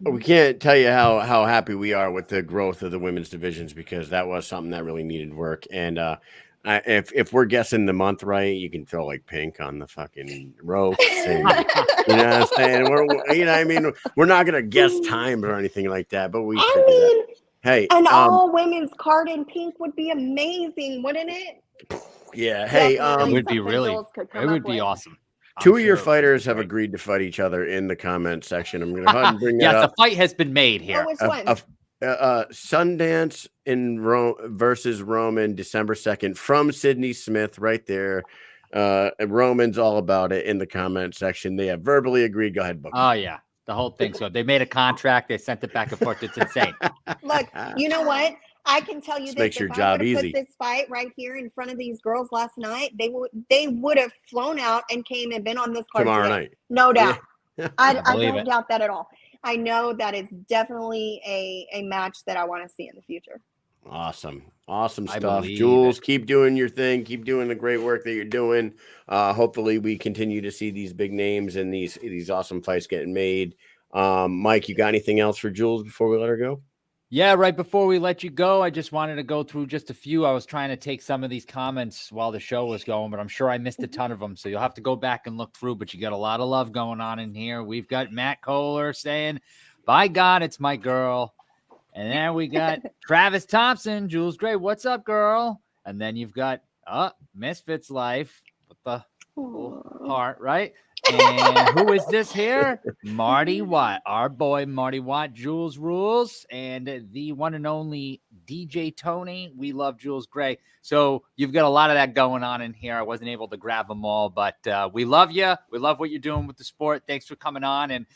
We can't tell you how happy we are with the growth of the women's divisions, because that was something that really needed work. And if we're guessing the month right, you can throw like pink on the fucking ropes. And, you know what I'm saying? We're not gonna guess times or anything like that, but hey, an all women's card in pink would be amazing, wouldn't it? Yeah. Hey, it would be awesome. Two of your fighters have agreed to fight each other in the comment section. I'm going to go ahead and bring that up. Yes, a fight has been made here. Which one? Sundance in Rome versus Roman, December 2nd, from Sydney Smith, right there. Roman's all about it in the comment section. They have verbally agreed. Go ahead, book. Oh yeah, the whole thing's good. They made a contract. They sent it back and forth. It's insane. Look, you know what? I can tell you this this. Makes your job easy. Put this fight right here in front of these girls last night, they would have flown out and came and been on this card tomorrow today. night. No doubt. Yeah. I don't doubt that at all. I know that is definitely a match that I want to see in the future. Awesome stuff. Jewlz, keep doing your thing. Keep doing the great work that you're doing. Hopefully we continue to see these big names and these awesome fights getting made. Mike, you got anything else for Jewlz before we let her go? Yeah, right before we let you go, I just wanted to go through just a few. I was trying to take some of these comments while the show was going, but I'm sure I missed a ton of them. So you'll have to go back and look through, but you got a lot of love going on in here. We've got Matt Kohler saying, by God, it's my girl. And then we got Travis Thompson, Jewlz Grey. What's up, girl? And then you've got Misfits Life with the heart, right? And who is this here? Marty Watt, our boy Marty Watt, Jewlz Rules, and the one and only DJ Tony. We love Jewlz Grey. So you've got a lot of that going on in here. I wasn't able to grab them all, but we love you. We love what you're doing with the sport. Thanks for coming on. And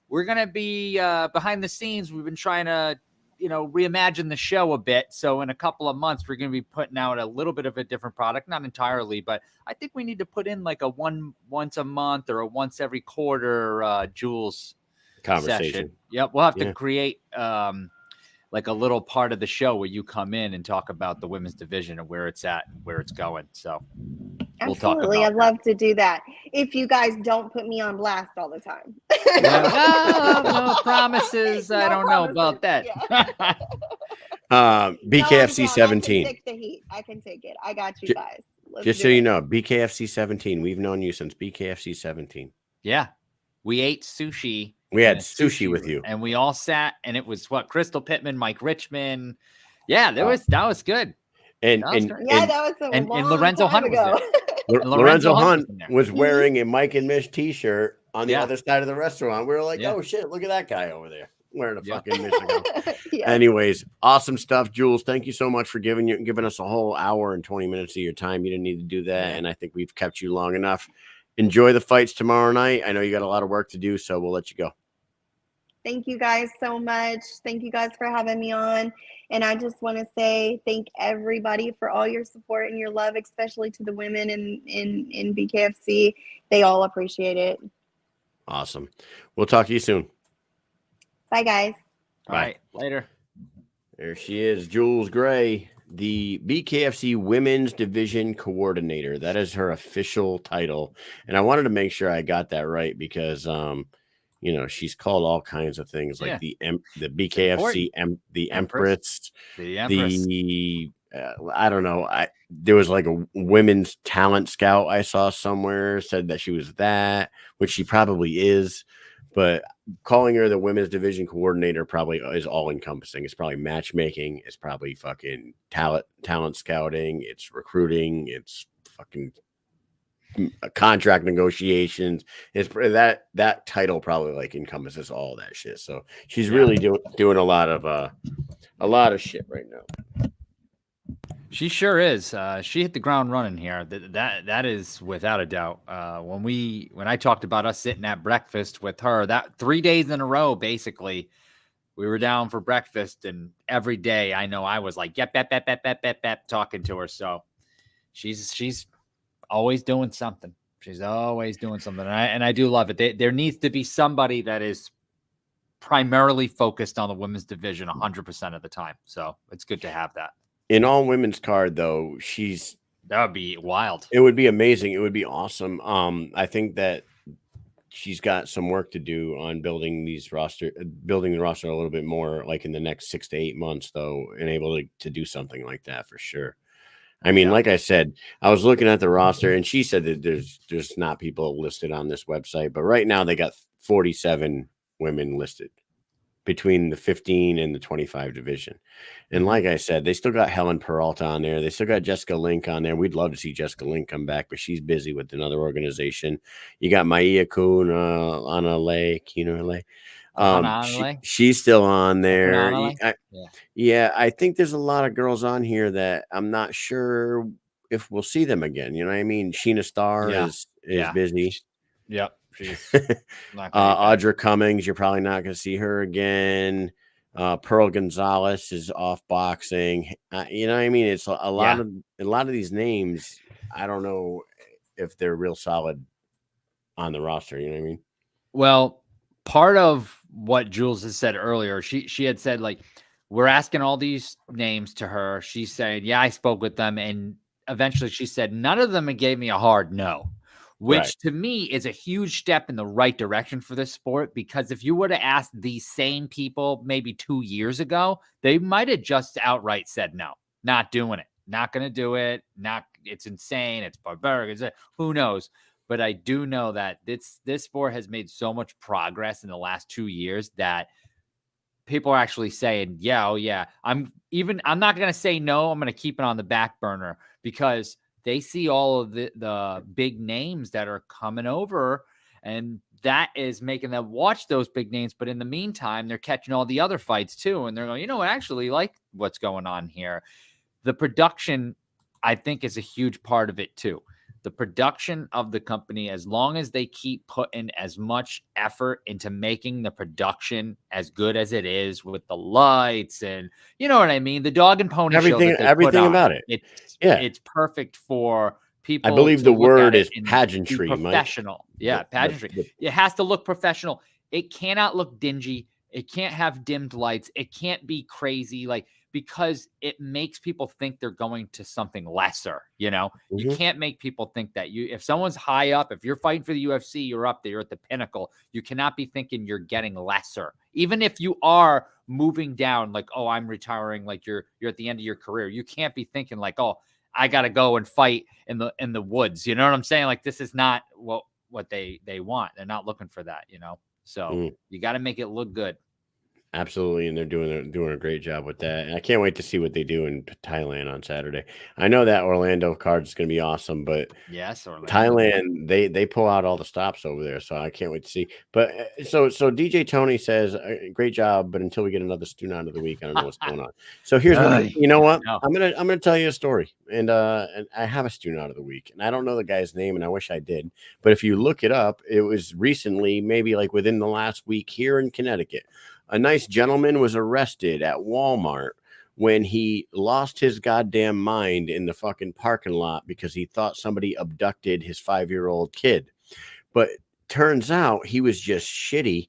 we're going to be behind the scenes. We've been trying to reimagine the show a bit. So in a couple of months, we're going to be putting out a little bit of a different product, not entirely, but I think we need to put in like a once a month or a once every quarter Jewlz conversation session. Yep. We'll have to create like a little part of the show where you come in and talk about the women's division and where it's at and where it's going. So we'll talk about I'd love to do that if you guys don't put me on blast all the time. No promises. I don't know about that. Yeah. BKFC 17. I can take the heat. I can take it. I got you guys. Just so you know, BKFC 17. We've known you since BKFC 17. Yeah. We ate sushi We in had a sushi with room, you. and we all sat, and it was what, Crystal Pittman, Mike Richmond. Yeah, that was good. And That was and good. Yeah, and that was a And long Lorenzo time Hunt was there. ago. And Lorenzo Hunt Hunt was in there. was wearing a Mike and Mish t-shirt on the Yeah. other side of the restaurant. We were like, Yeah. oh shit, look at that guy over there wearing a Yeah. fucking Michigan. Yeah. Anyways, awesome stuff, Jewlz. Thank you so much for giving us a whole hour and 20 minutes of your time. You didn't need to do that, Yeah. and I think we've kept you long enough. Enjoy the fights tomorrow night. I know you got a lot of work to do, so we'll let you go. Thank you guys so much. Thank you guys for having me on. And I just want to say thank everybody for all your support and your love, especially to the women in BKFC. They all appreciate it. Awesome. We'll talk to you soon. Bye, guys. All right. Later. There she is, Jewlz Grey, the BKFC Women's Division Coordinator. That is her official title. And I wanted to make sure I got that right because you know, she's called all kinds of things like the BKFC, the Empress, the I don't know. There was like a women's talent scout I saw somewhere said that she was that, which she probably is, but calling her the women's division coordinator probably is all encompassing. It's probably matchmaking. It's probably fucking talent scouting. It's recruiting. It's fucking contract negotiations. It's that title probably like encompasses all that shit. So she's really doing a lot of shit right now. She sure is. She hit the ground running here. That is without a doubt. When I talked about us sitting at breakfast with her, that 3 days in a row, basically, we were down for breakfast, and every day I know I was like, yep, talking to her. So she's always doing something. She's always doing something. And I do love it. There needs to be somebody that is primarily focused on the women's division 100% of the time. So it's good to have that. In all women's card, though, that would be wild. It would be amazing. It would be awesome. I think that she's got some work to do on building the roster a little bit more, like in the next 6 to 8 months, though, and able to do something like that for sure. I mean, like I said, I was looking at the roster, and she said that there's not people listed on this website, but right now they got 47 women listed between the 15 and the 25 division. And like I said, they still got Helen Peralta on there. They still got Jessica Link on there. We'd love to see Jessica Link come back, but she's busy with another organization. You got Maia Kuhn, Anna Lay, Kino Lay. She's still on there. I think there's a lot of girls on here that I'm not sure if we'll see them again. You know what I mean? Sheena Starr is busy. Yep. She's Audra Cummings, you're probably not going to see her again. Pearl Gonzalez is off boxing. You know what I mean? It's a lot of these names. I don't know if they're real solid on the roster. You know what I mean? Well, part of what Jewlz has said earlier, she had said, like, we're asking all these names to her. She's saying, yeah, I spoke with them. And eventually she said, none of them gave me a hard no, which to me is a huge step in the right direction for this sport. Because if you would have asked these same people maybe 2 years ago, they might have just outright said, no, not doing it, not going to do it. It's insane. It's barbaric. Who knows? But I do know that this sport has made so much progress in the last 2 years that people are actually saying, I'm not going to say no. I'm going to keep it on the back burner because they see all of the big names that are coming over, and that is making them watch those big names. But in the meantime, they're catching all the other fights too. And they're going, I actually like what's going on here. The production, I think, is a huge part of it too. The production of the company, as long as they keep putting as much effort into making the production as good as it is with the lights and you know what I mean? The dog and pony everything about it. It's perfect for people. I believe the word is pageantry. Professional. Pageantry. It has to look professional. It cannot look dingy. It can't have dimmed lights. It can't be crazy. Because it makes people think they're going to something lesser, you can't make people think that if someone's high up, if you're fighting for the UFC, you're up there, you're at the pinnacle. You cannot be thinking you're getting lesser. Even if you are moving down, like, oh, I'm retiring, like you're at the end of your career. You can't be thinking like, oh, I got to go and fight in the woods. You know what I'm saying? Like, this is not what they want. They're not looking for that, So you got to make it look good. Absolutely, and they're doing a great job with that. And I can't wait to see what they do in Thailand on Saturday. I know that Orlando card is going to be awesome, but Yes, Orlando. Thailand, they pull out all the stops over there, so I can't wait to see. But so DJ Tony says, "Great job," but until we get another student out of the week, I don't know what's going on. So here's what you know. What No. I'm gonna tell you a story, and I have a student out of the week, and I don't know the guy's name, and I wish I did. But if you look it up, it was recently, maybe like within the last week here in Connecticut. A nice gentleman was arrested at Walmart when he lost his goddamn mind in the fucking parking lot because he thought somebody abducted his 5-year-old kid. But turns out he was just shithouse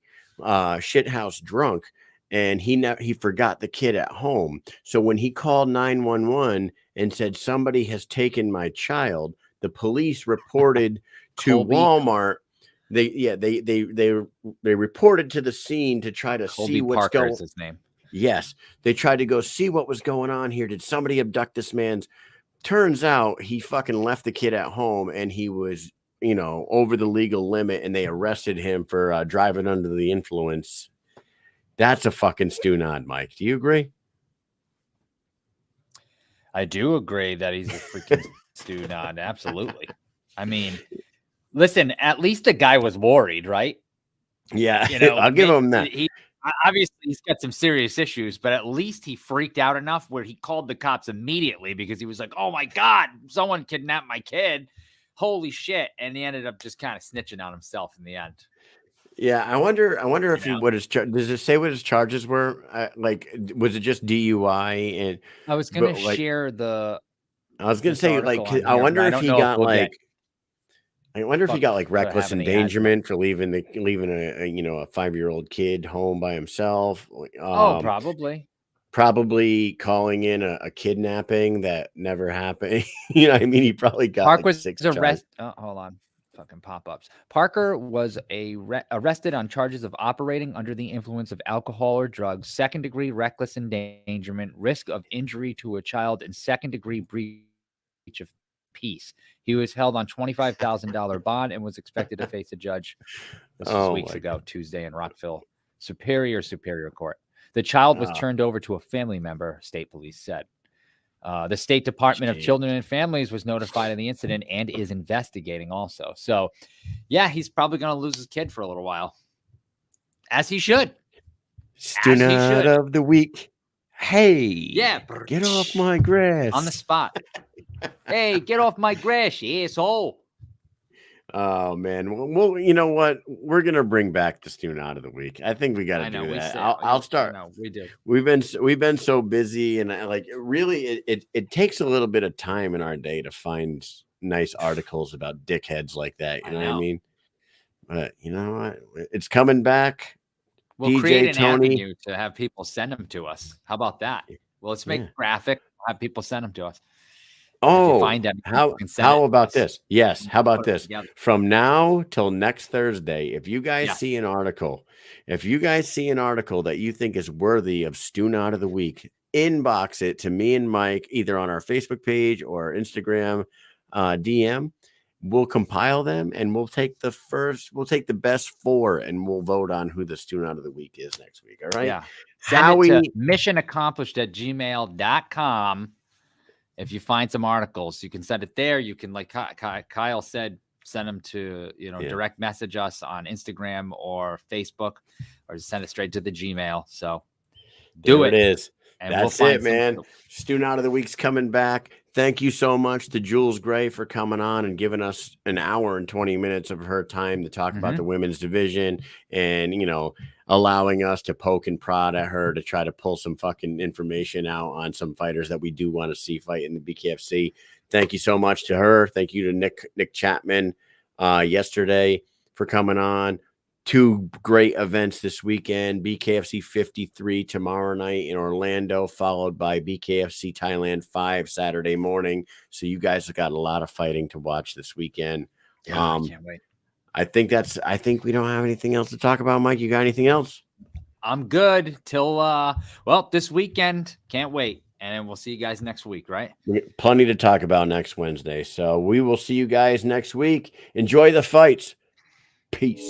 drunk, and he forgot the kid at home. So when he called 911 and said somebody has taken my child, the police reported to Walmart. They reported to the scene to try to see what's going on. His name. Yes, they tried to go see what was going on here. Did somebody abduct this man's? Turns out he fucking left the kid at home, and he was, over the legal limit, and they arrested him for driving under the influence. That's a fucking stew nod, Mike. Do you agree? I do agree that he's a freaking stew nod. Absolutely. I mean, listen, at least the guy was worried, right? Yeah, I'll give him that. Obviously, he's got some serious issues, but at least he freaked out enough where he called the cops immediately because he was like, "Oh my God, someone kidnapped my kid. Holy shit." And he ended up just kind of snitching on himself in the end. Yeah, I wonder if does it say what his charges were? Was it just DUI? And I was going to share the. I was going to say, I wonder if he got I wonder if he got like reckless endangerment for leaving a 5-year-old kid home by himself. Probably calling in a kidnapping that never happened. You know what I mean? He probably got arrested. Hold on. Fucking pop-ups. Parker was arrested on charges of operating under the influence of alcohol or drugs, second-degree reckless endangerment, risk of injury to a child, and second-degree breach of peace. He was held on $25,000 bond and was expected to face a judge. This was weeks ago, Tuesday, in Rockville Superior Court. The child was turned over to a family member, state police said. The State Department of Children and Families was notified of the incident and is investigating also. So, yeah, he's probably going to lose his kid for a little while, as he should. Student of the week. Hey, yeah, get off my grass. On the spot. Hey, get off my grass, you asshole. Oh man, well, you know what? We're gonna bring back the student out of the week. I think we got to do that. I'll start. No, we do. We've been so busy, and really, it takes a little bit of time in our day to find nice articles about dickheads like that. You know what I mean? But you know what? It's coming back. We'll create an avenue to have people send them to us. How about that? Well, let's make graphic. Have people send them to us. Oh, how about this? Yes. How about this? From now till next Thursday, if you guys see an article, that you think is worthy of Stew Out of the Week, inbox it to me and Mike, either on our Facebook page or Instagram DM. We'll compile them and we'll take the best 4 and we'll vote on who the Stew Out of the Week is next week. All right. Yeah. Send it to missionaccomplished@gmail.com. If you find some articles, you can send it there. You can, like Kyle said, send them to, direct message us on Instagram or Facebook, or just send it straight to the Gmail. So do it. It is. And that's it, man. Stew Out of the Week's coming back. Thank you so much to Jewlz Grey for coming on and giving us an hour and 20 minutes of her time to talk about the women's division and, allowing us to poke and prod at her to try to pull some fucking information out on some fighters that we do want to see fight in the BKFC. Thank you so much to her. Thank you to Nick Chapman yesterday for coming on. 2 great events this weekend. BKFC 53 tomorrow night in Orlando, followed by BKFC Thailand 5 Saturday morning. So you guys have got a lot of fighting to watch this weekend. Yeah, I can't wait. I think we don't have anything else to talk about. Mike, you got anything else? I'm good till this weekend. Can't wait. And we'll see you guys next week, right? Plenty to talk about next Wednesday. So we will see you guys next week. Enjoy the fights. Peace.